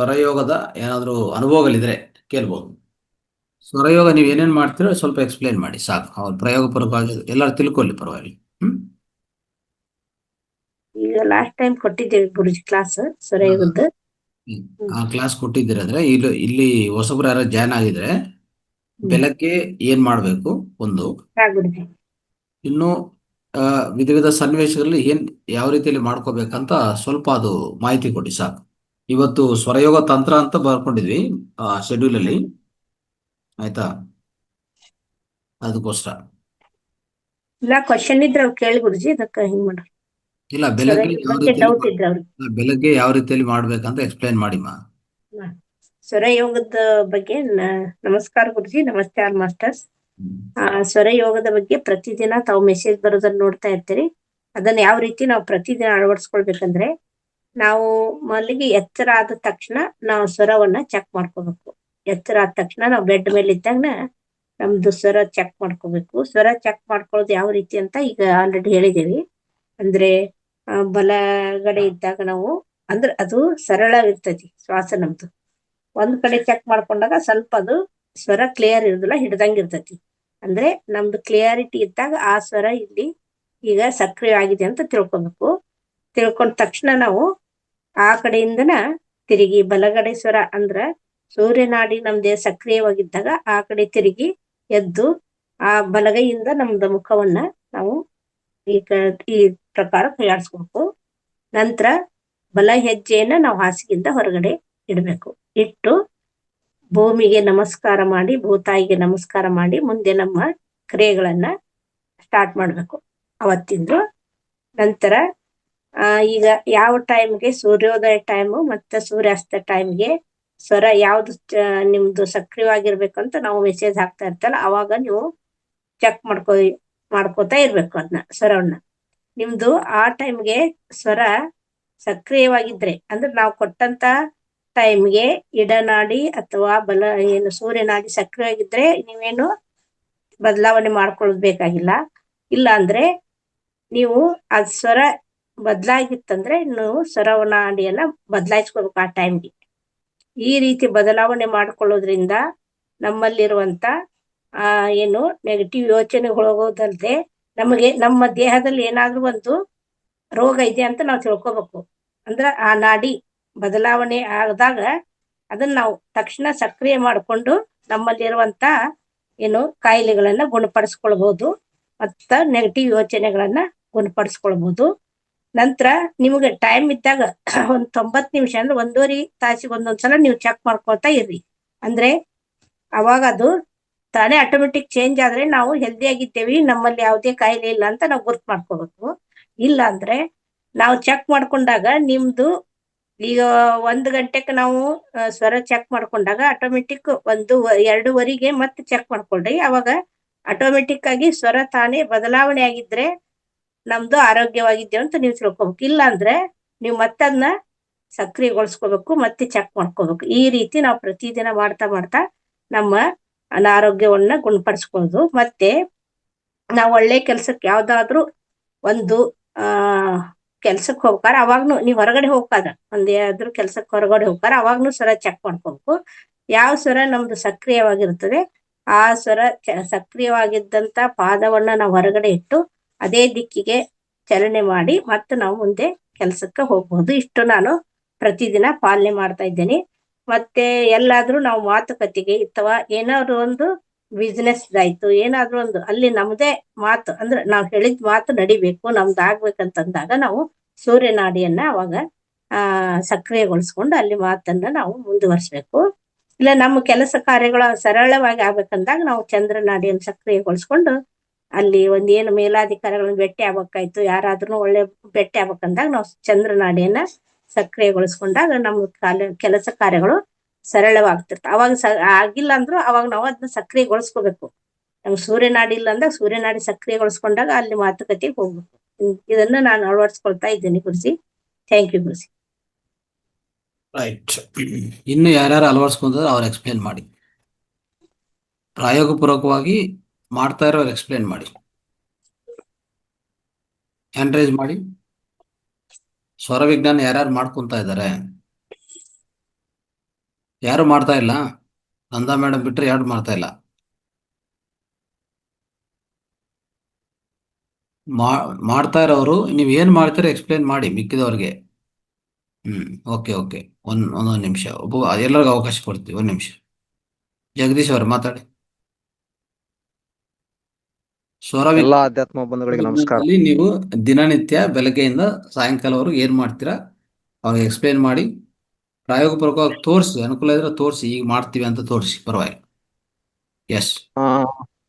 ಸ್ವರಯೋಗದ ಏನಾದರೂ ಅನುಭವಗಳಿದ್ರೆ ಕೇಳ್ಬೋದು. ಸ್ವರಯೋಗ ನೀವು ಏನೇನು ಮಾಡ್ತೀರೋ ಸ್ವಲ್ಪ ಎಕ್ಸ್ಪ್ಲೇನ್ ಮಾಡಿ ಸಾಕು. ಅವ್ರು ಪ್ರಯೋಗಪೂರ್ವಕವಾಗಿ ಎಲ್ಲರೂ ತಿಳ್ಕೊಳ್ಳಿ, ಪರವಾಗಿಲ್ಲ. ಈಗ ಲಾಸ್ಟ್ ಟೈಮ್ ಕೊಟ್ಟಿದ್ದೇವೆ ಗುರುಜಿ ಕ್ಲಾಸ್ ಸ್ವರಯೋಗದ್ದು. ಆ ಕ್ಲಾಸ್ ಕೊಟ್ಟಿದ್ದೀರಂದ್ರೆ ಇಲ್ಲಿ ಹೊಸಬ್ರು ಯಾರು ಜಾಯ್ನ್ ಆಗಿದ್ರೆ ಬೆಳಗ್ಗೆ ಏನ್ ಮಾಡಬೇಕು ಒಂದು, ಗುರುಜಿ ಇನ್ನು ವಿಧ ವಿಧ ಸನ್ನಿವೇಶಗಳಲ್ಲಿ ಯಾವ ರೀತಿಯಲ್ಲಿ ಮಾಡ್ಕೋಬೇಕಂತ ಸ್ವಲ್ಪ ಅದು ಮಾಹಿತಿ ಕೊಡಿ ಸಾಕು. ಇವತ್ತು ಸ್ವರಯೋಗ ತಂತ್ರ ಅಂತ ಬರ್ಕೊಂಡಿದ್ವಿ ಶೆಡ್ಯೂಲ್ ಅಲ್ಲಿ, ಆಯ್ತಾ? ಅದಕ್ಕೋಸ್ಕರ ಇಲ್ಲ ಕ್ವಶನ್ ಇದ್ರೆ ಅವ್ರು ಕೇಳಿ ಗುರುಜಿ, ಅದಕ್ಕೆ ಹಿಂಗ್ ಮಾಡ್ರಿ. ಇಲ್ಲ, ಬೆಳಗ್ಗೆ ಯಾವ ರೀತಿಯಲ್ಲಿ ಡೌಟ್ ಇದ್ರೆ ಅವ್ರಿಗೆ ಬೆಳಗ್ಗೆ ಯಾವ ರೀತಿಯಲ್ಲಿ ಮಾಡ್ಬೇಕಂತ ಎಕ್ಸ್ಪ್ಲೈನ್ ಮಾಡಿಮ್ಮ. ಸ್ವರಯೋಗದ ಬಗ್ಗೆ ನಮಸ್ಕಾರ ಗುರುಜಿ, ನಮಸ್ತೆ ಆಲ್ ಮಾಸ್ಟರ್ಸ್. ಸ್ವರಯೋಗದ ಬಗ್ಗೆ ಪ್ರತಿದಿನ ತಾವು ಮೆಸೇಜ್ ಬರೋದನ್ನ ನೋಡ್ತಾ ಇರ್ತೀರಿ. ಅದನ್ನ ಯಾವ ರೀತಿ ನಾವು ಪ್ರತಿದಿನ ಅಳವಡಿಸ್ಕೊಳ್ಬೇಕಂದ್ರೆ, ನಾವು ಮೊದಲಿಗೆ ಎತ್ತರ ಆದ ತಕ್ಷಣ ನಾವು ಸ್ವರವನ್ನ ಚೆಕ್ ಮಾಡ್ಕೋಬೇಕು. ಎತ್ತರ ಆದ ತಕ್ಷಣ ನಾವು ಬೆಡ್ ಮೇಲೆ ಇದ್ದಾಗ ನಮ್ದು ಸ್ವರ ಚೆಕ್ ಮಾಡ್ಕೋಬೇಕು. ಸ್ವರ ಚೆಕ್ ಮಾಡ್ಕೊಳ್ಳೋದು ಯಾವ ರೀತಿ ಅಂತ ಈಗ ಆಲ್ರೆಡಿ ಹೇಳಿದೇವಿ. ಅಂದ್ರೆ ಬಲಗಡೆ ಇದ್ದಾಗ ನಾವು ಅಂದ್ರೆ ಅದು ಸರಳವಿರ್ತೈತಿ ಶ್ವಾಸ ನಮ್ದು. ಒಂದ್ ಕಡೆ ಚೆಕ್ ಮಾಡ್ಕೊಂಡಾಗ ಸ್ವಲ್ಪ ಅದು ಸ್ವರ ಕ್ಲಿಯರ್ ಇರುದಿಲ್ಲ, ಹಿಡ್ದಂಗ್ ಇರ್ತೈತಿ. ಅಂದ್ರೆ ನಮ್ದು ಕ್ಲಿಯಾರಿಟಿ ಇದ್ದಾಗ ಆ ಸ್ವರ ಇಲ್ಲಿ ಈಗ ಸಕ್ರಿಯ ಆಗಿದೆ ಅಂತ ತಿಳ್ಕೊಬೇಕು. ತಿಳ್ಕೊಂಡ ತಕ್ಷಣ ನಾವು ಆ ಕಡೆಯಿಂದನ ತಿರುಗಿ ಬಲಗಡೆ ಸ್ವರ ಅಂದ್ರ ಸೂರ್ಯನಾಡಿ ನಮ್ದೇ ಸಕ್ರಿಯವಾಗಿದ್ದಾಗ ಆ ಕಡೆ ತಿರುಗಿ ಎದ್ದು ಆ ಬಲಗೈಯಿಂದ ನಮ್ದು ಮುಖವನ್ನ ನಾವು ಈ ಪ್ರಕಾರ ಕೈಯಾಡಿಸ್ಬೇಕು. ನಂತರ ಬಲ ಹೆಜ್ಜೆಯನ್ನ ನಾವು ಹಾಸಿಗೆಯಿಂದ ಹೊರಗಡೆ ಇಡಬೇಕು. ಇಟ್ಟು ಭೂಮಿಗೆ ನಮಸ್ಕಾರ ಮಾಡಿ, ಭೂತಾಯಿಗೆ ನಮಸ್ಕಾರ ಮಾಡಿ ಮುಂದೆ ನಮ್ಮ ಕ್ರಿಯೆಗಳನ್ನ ಸ್ಟಾರ್ಟ್ ಮಾಡ್ಬೇಕು ಅವತ್ತಿಂದು. ನಂತರ ಈಗ ಯಾವ ಟೈಮ್ಗೆ ಸೂರ್ಯೋದಯ ಟೈಮು ಮತ್ತೆ ಸೂರ್ಯಾಸ್ತ ಟೈಮ್ಗೆ ಸ್ವರ ಯಾವ್ದು ನಿಮ್ದು ಸಕ್ರಿಯವಾಗಿರ್ಬೇಕಂತ ನಾವು ಮೆಸೇಜ್ ಹಾಕ್ತಾ ಇರ್ತಲ್ಲ, ಅವಾಗ ನೀವು ಚೆಕ್ ಮಾಡ್ಕೋತಾ ಇರ್ಬೇಕು ಅದನ್ನ ಸ್ವರವನ್ನ. ನಿಮ್ದು ಆ ಟೈಮ್ಗೆ ಸ್ವರ ಸಕ್ರಿಯವಾಗಿದ್ರೆ ಅಂದ್ರೆ ನಾವು ಕೊಟ್ಟಂತ ಟೈಮ್ಗೆ ಇಡನಾಡಿ ಅಥವಾ ಏನು ಸೂರ್ಯನಾಡಿ ಸಕ್ರಿಯವಾಗಿದ್ರೆ ನೀವೇನು ಬದಲಾವಣೆ ಮಾಡ್ಕೊಳ್ಬೇಕಾಗಿಲ್ಲ. ಇಲ್ಲ ಅಂದ್ರೆ ನೀವು ಆ ಸ್ವರ ಬದಲಾಗಿತ್ತಂದ್ರೆ ನೀವು ಸ್ವರನಾಡಿಯನ್ನ ಬದಲಾಯಿಸ್ಕೋಬೇಕು ಆ ಟೈಮ್ಗೆ. ಈ ರೀತಿ ಬದಲಾವಣೆ ಮಾಡ್ಕೊಳ್ಳೋದ್ರಿಂದ ನಮ್ಮಲ್ಲಿರುವಂತ ಏನು ನೆಗೆಟಿವ್ ಯೋಚನೆಗಳು ಹೋಗೋದಲ್ದೆ ನಮಗೆ ನಮ್ಮ ದೇಹದಲ್ಲಿ ಏನಾದ್ರೂ ಒಂದು ರೋಗ ಇದೆ ಅಂತ ನಾವು ತಿಳ್ಕೊಬೇಕು. ಅಂದ್ರೆ ಆ ನಾಡಿ ಬದಲಾವಣೆ ಆದಾಗ ಅದನ್ನ ನಾವು ತಕ್ಷಣ ಸಕ್ರಿಯ ಮಾಡಿಕೊಂಡು ನಮ್ಮಲ್ಲಿರುವಂತ ಏನು ಕಾಯಿಲೆಗಳನ್ನ ಗುಣಪಡಿಸ್ಕೊಳ್ಬಹುದು, ಮತ್ತ ನೆಗೆಟಿವ್ ಯೋಚನೆಗಳನ್ನ ಗುಣಪಡಿಸ್ಕೊಳ್ಬಹುದು. ನಂತರ ನಿಮಗೆ ಟೈಮ್ ಇದ್ದಾಗ ಒಂದ್ 90 ನಿಮಿಷ ಅಂದ್ರೆ 1.5 ತಾಸಿಗೆ ಒಂದೊಂದ್ಸಲ ನೀವು ಚೆಕ್ ಮಾಡ್ಕೊಳ್ತಾ ಇರ್ರಿ. ಅಂದ್ರೆ ಅವಾಗ ಅದು ತಾನೇ ಆಟೋಮೆಟಿಕ್ ಚೇಂಜ್ ಆದ್ರೆ ನಾವು ಹೆಲ್ದಿ ಆಗಿದ್ದೇವಿ, ನಮ್ಮಲ್ಲಿ ಯಾವುದೇ ಕಾಯಿಲೆ ಇಲ್ಲ ಅಂತ ನಾವು ಗುರ್ತು ಮಾಡ್ಕೋಬೇಕು. ಇಲ್ಲ ಅಂದ್ರೆ ನಾವು ಚೆಕ್ ಮಾಡ್ಕೊಂಡಾಗ ನಿಮ್ದು ಈಗ 1 ಗಂಟೆಗೆ ನಾವು ಸ್ವರ ಚೆಕ್ ಮಾಡ್ಕೊಂಡಾಗ ಆಟೋಮೆಟಿಕ್ 2:30ಗೆ ಮತ್ತೆ ಚೆಕ್ ಮಾಡ್ಕೊಳ್ರಿ. ಅವಾಗ ಆಟೋಮೆಟಿಕ್ ಆಗಿ ಸ್ವರ ತಾನೇ ಬದಲಾವಣೆ ಆಗಿದ್ರೆ ನಮ್ದು ಆರೋಗ್ಯವಾಗಿದ್ದೇವೆ ಅಂತ ನೀವು ತಿಳ್ಕೊಬೇಕು. ಇಲ್ಲ ಅಂದ್ರೆ ನೀವು ಮತ್ತೆ ಅದನ್ನ ಸಕ್ರಿಯಗೊಳಿಸ್ಕೋಬೇಕು, ಮತ್ತೆ ಚೆಕ್ ಮಾಡ್ಕೋಬೇಕು. ಈ ರೀತಿ ನಾವು ಪ್ರತಿದಿನ ಮಾಡ್ತಾ ನಮ್ಮ ಅನಾರೋಗ್ಯವನ್ನ ಗುಣಪಡಿಸ್ಕೊಳ್ಳೋದು. ಮತ್ತೆ ನಾವು ಒಳ್ಳೆ ಕೆಲ್ಸಕ್ಕೆ ಯಾವ್ದಾದ್ರು ಒಂದು ಕೆಲ್ಸಕ್ಕೆ ಹೋಗ್ಕಾರ ಅವಾಗ್ನು ನೀವು ಹೊರಗಡೆ ಹೋಗ್ಕಾರ ಯಾವ್ದಾದ್ರು ಕೆಲ್ಸಕ್ಕೆ ಹೊರಗಡೆ ಹೋಗ್ಕಾರ ಅವಾಗ್ನು ಸ್ವರ ಚೆಕ್ ಮಾಡ್ಕೋಬೇಕು. ಯಾವ ಸ್ವರ ನಮ್ದು ಸಕ್ರಿಯವಾಗಿರ್ತದೆ ಆ ಸ್ವರ ಸಕ್ರಿಯವಾಗಿದ್ದಂತ ಪಾದವನ್ನ ನಾವು ಹೊರಗಡೆ ಇಟ್ಟು ಅದೇ ದಿಕ್ಕಿಗೆ ಚಲನೆ ಮಾಡಿ ಮತ್ತೆ ನಾವು ಮುಂದೆ ಕೆಲ್ಸಕ್ಕೆ ಹೋಗ್ಬಹುದು. ಇಷ್ಟು ನಾನು ಪ್ರತಿದಿನ ಪಾಲನೆ ಮಾಡ್ತಾ ಇದ್ದೇನೆ. ಮತ್ತೆ ಎಲ್ಲಾದ್ರೂ ನಾವು ಮಾತುಕತೆಗೆ ಅಥವಾ ಏನಾದ್ರು ಒಂದು ಬಿಸ್ನೆಸ್ ಆಯ್ತು, ಏನಾದ್ರೂ ಒಂದು ಅಲ್ಲಿ ನಮ್ದೇ ಮಾತು ಅಂದ್ರೆ ನಾವ್ ಹೇಳಿದ ಮಾತು ನಡಿಬೇಕು, ನಮ್ದು ಆಗ್ಬೇಕಂತಂದಾಗ ನಾವು ಸೂರ್ಯನಾಡಿಯನ್ನ ಅವಾಗ ಸಕ್ರಿಯಗೊಳಿಸ್ಕೊಂಡು ಅಲ್ಲಿ ಮಾತನ್ನ ನಾವು ಮುಂದುವರ್ಸ್ಬೇಕು. ಇಲ್ಲ ನಮ್ಮ ಕೆಲಸ ಕಾರ್ಯಗಳು ಸರಳವಾಗಿ ಆಗ್ಬೇಕಂದಾಗ ನಾವು ಚಂದ್ರನಾಡಿಯನ್ನು ಸಕ್ರಿಯಗೊಳಿಸ್ಕೊಂಡು ಅಲ್ಲಿ ಒಂದೇನು ಮೇಲಾಧಿಕಾರಿಗಳನ್ನ ಭೇಟಿ ಆಗ್ಬೇಕಾಯ್ತು, ಯಾರಾದ್ರೂ ಒಳ್ಳೆ ಭೇಟಿ ಆಗ್ಬೇಕಂದಾಗ ನಾವು ಚಂದ್ರನಾಡಿಯನ್ನ ಸಕ್ರಿಯಗೊಳಿಸ್ಕೊಂಡಾಗ ನಮ್ಮ ಕೆಲಸ ಕಾರ್ಯಗಳು ಸರಳವಾಗ್ತಿರ್ತಾವ. ಅವಾಗ ಆಗಿಲ್ಲ ಅಂದ್ರೂ ಅವಾಗ ನಾವು ಅದನ್ನ ಸಕ್ರಿಯಗೊಳಿಸ್ಕೋಬೇಕು. ನಮ್ಗೆ ಸೂರ್ಯನಾಡಿ ಇಲ್ಲ ಅಂದಾಗ ಸೂರ್ಯನಾಡಿ ಸಕ್ರಿಯಗೊಳಿಸ್ಕೊಂಡಾಗ ಅಲ್ಲಿ ಮಾತುಕತೆಗೆ ಹೋಗ್ಬೇಕು. ಇದನ್ನ ನಾನು ಅಳವಡಿಸ್ಕೊಳ್ತಾ ಇದ್ದೇನೆ Guruji. Thank you Guruji. Right. ಇನ್ನು ಯಾರ್ಯಾರು ಅಳವಡಿಸ್ಕೊಂಡ್ರೆ ಅವ್ರು ಎಕ್ಸ್ಪ್ಲೇನ್ ಮಾಡಿ. ಪ್ರಾಯೋಗಪೂರ್ವಕವಾಗಿ ಮಾಡ್ತಾ ಇರೋರು ಎಕ್ಸ್ಪ್ಲೇನ್ ಮಾಡಿ. ಹ್ಯಾಂಡ್ ರೈಸ್ ಮಾಡಿ. ಸ್ವರ ವಿಜ್ಞಾನ ಯಾರ್ಯಾರು ಮಾಡ್ಕೊಂತ ಇದ್ದಾರೆ ಯಾರು ಮಾಡ್ತಾ ಇಲ್ಲ. ನಂದಾ ಮೇಡಮ್ ಬಿಟ್ರೆ ಯಾರು ಮಾಡ್ತಾ ಇಲ್ಲ. ಮಾಡ್ತಾ ಇರೋರು ನೀವು ಏನು ಮಾಡ್ತೀರಾ ಎಕ್ಸ್ಪ್ಲೇನ್ ಮಾಡಿ ಮಿಕ್ಕಿದವ್ರಿಗೆ. Okay okay. ಒಂದೊಂದು ನಿಮಿಷ ಎಲ್ಲರಿಗೂ ಅವಕಾಶ ಕೊಡ್ತೀವಿ. ಒಂದು ನಿಮಿಷ. ಜಗದೀಶ್ ಅವರು ಮಾತಾಡಿ. ಸ್ವರ ಎಲ್ಲಾ ಅಧ್ಯಾತ್ಮ ಬಂಧುಗಳಿಗೆ ನಮಸ್ಕಾರ. ವಿಜ್ಞಾನದಲ್ಲಿ ನೀವು ದಿನನಿತ್ಯ ಬೆಳಗ್ಗೆಯಿಂದ ಸಾಯಂಕಾಲವರೆಗೂ ಏನ್ ಮಾಡ್ತೀರಾ ಅವ್ರಿಗೆ ಎಕ್ಸ್ಪ್ಲೇನ್ ಮಾಡಿ, ಪ್ರಾಯೋಗಪೂರ್ವಕವಾಗಿ ತೋರಿಸಿ, ಅನುಕೂಲ ಇದ್ರೆ ತೋರಿಸಿ, ಈಗ ಮಾಡ್ತೀವಿ ಅಂತ ತೋರಿಸಿ, ಪರವಾಗಿಲ್ಲ. ಎಸ್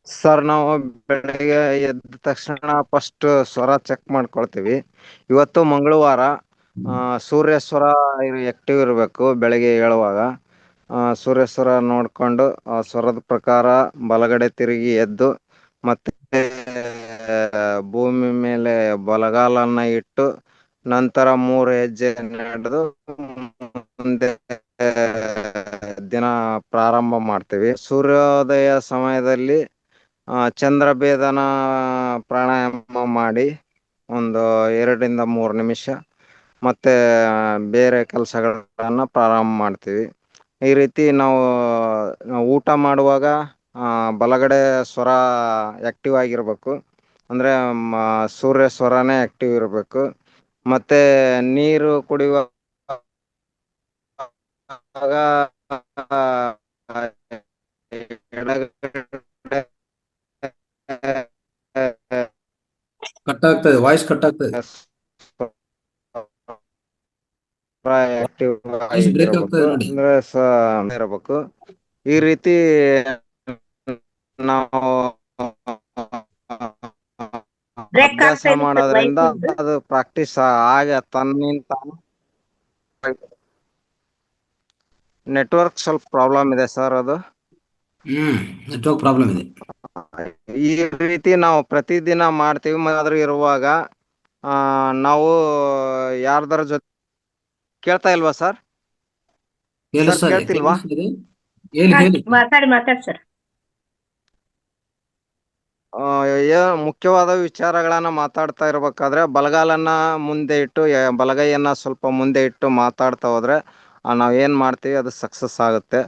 ಸರ್, ನಾವು ಬೆಳಗ್ಗೆ ಎದ್ದ ತಕ್ಷಣ ಫಸ್ಟ್ ಸ್ವರ ಚೆಕ್ ಮಾಡ್ಕೊಳ್ತೀವಿ. ಇವತ್ತು ಮಂಗಳವಾರ, ಸೂರ್ಯ ಸ್ವರ ಆಕ್ಟಿವ್ ಇರಬೇಕು. ಬೆಳಗ್ಗೆ ಏಳುವಾಗ ಸೂರ್ಯ ಸ್ವರ ನೋಡ್ಕೊಂಡು ಸ್ವರದ ಪ್ರಕಾರ ಬಲಗಡೆ ತಿರುಗಿ ಎದ್ದು ಮತ್ತೆ ಭೂಮಿ ಮೇಲೆ ಬಲಗಾಲನ್ನ ಇಟ್ಟು ನಂತರ 3 ಹೆಜ್ಜೆ ನಡೆದು ಮುಂದೆ ದಿನ ಪ್ರಾರಂಭ ಮಾಡ್ತೀವಿ. ಸೂರ್ಯೋದಯ ಸಮಯದಲ್ಲಿ ಚಂದ್ರ ಭೇದನ ಪ್ರಾಣಾಯಾಮ ಮಾಡಿ ಒಂದು 2 ರಿಂದ 3 ನಿಮಿಷ ಮತ್ತೆ ಬೇರೆ ಕೆಲಸಗಳನ್ನ ಪ್ರಾರಂಭ ಮಾಡ್ತೀವಿ. ಈ ರೀತಿ ನಾವು ಊಟ ಮಾಡುವಾಗ ಬಲಗಡೆ ಸ್ವರ ಆಕ್ಟಿವ್ ಆಗಿರ್ಬೇಕು. ಅಂದ್ರೆ ಸೂರ್ಯ ಸ್ವರನೇ ಆಕ್ಟಿವ್ ಇರಬೇಕು. ಮತ್ತೆ ನೀರು ಕುಡಿಯುವಾಗ ಕಟ್ ಆಗ್ತದೆ, ವಾಯ್ಸ್ ಕಟ್ ಆಗ್ತದೆ, ಆಕ್ಟಿವ್ ವಾಯ್ಸ್ ಬ್ರೇಕ್ ಆಗ್ತದೆ ಆಗಿರ್ಬೇಕು. ನೋಡಿ. ಅಂದ್ರೆ ಇರಬೇಕು. ಈ ರೀತಿ ನಾವು ಬ್ರೇಕ್ ಅಭ್ಯಾಸ ಆಗ್ತಾ ಇದೆ ಸರ್ ಮಾಡೋದ್ರಿಂದ ವಾಯ್ಸ್. ಅದು ಪ್ರಾಕ್ಟೀಸ್ ಆಗ ತನ್ನಿಂದ ನೆಟ್ವರ್ಕ್ ಸ್ವಲ್ಪ ಪ್ರಾಬ್ಲಮ್ ಇದೆ ಸರ್. ಅದು ನೆಟ್ವರ್ಕ್ ಪ್ರಾಬ್ಲಮ್ ಇದೆ. ಈ ರೀತಿ ನಾವು ಪ್ರತಿದಿನ ಮಾಡ್ತೀವಿ. ಆದ್ರೂ ಇರುವಾಗ ನಾವು ಯಾರ್ದಾರ ಜೊತೆ ಕೇಳ್ತಾ ಇಲ್ವಾ ಸರ್? ಕೇಳಿಸ್ತದೆ, ಕೇಳ್ತಿಲ್ವಾ? ಕೇಳಿಸ್ತದೆ. ಹೇಳಿ. ಮಾತಾಡಿ ಸರ್. ಮುಖ್ಯವಾದ ವಿಚಾರಗಳನ್ನ ಮಾತಾಡ್ತಾ ಇರ್ಬೇಕಾದ್ರೆ ಬಲಗಾಲನ್ನ ಮುಂದೆ ಇಟ್ಟು ಬಲಗೈಯನ್ನ ಸ್ವಲ್ಪ ಮುಂದೆ ಇಟ್ಟು ಮಾತಾಡ್ತಾ ಹೋದ್ರೆ ನಾವ್ ಏನ್ ಮಾಡ್ತೀವಿ ಅದು ಸಕ್ಸಸ್ ಆಗುತ್ತೆ.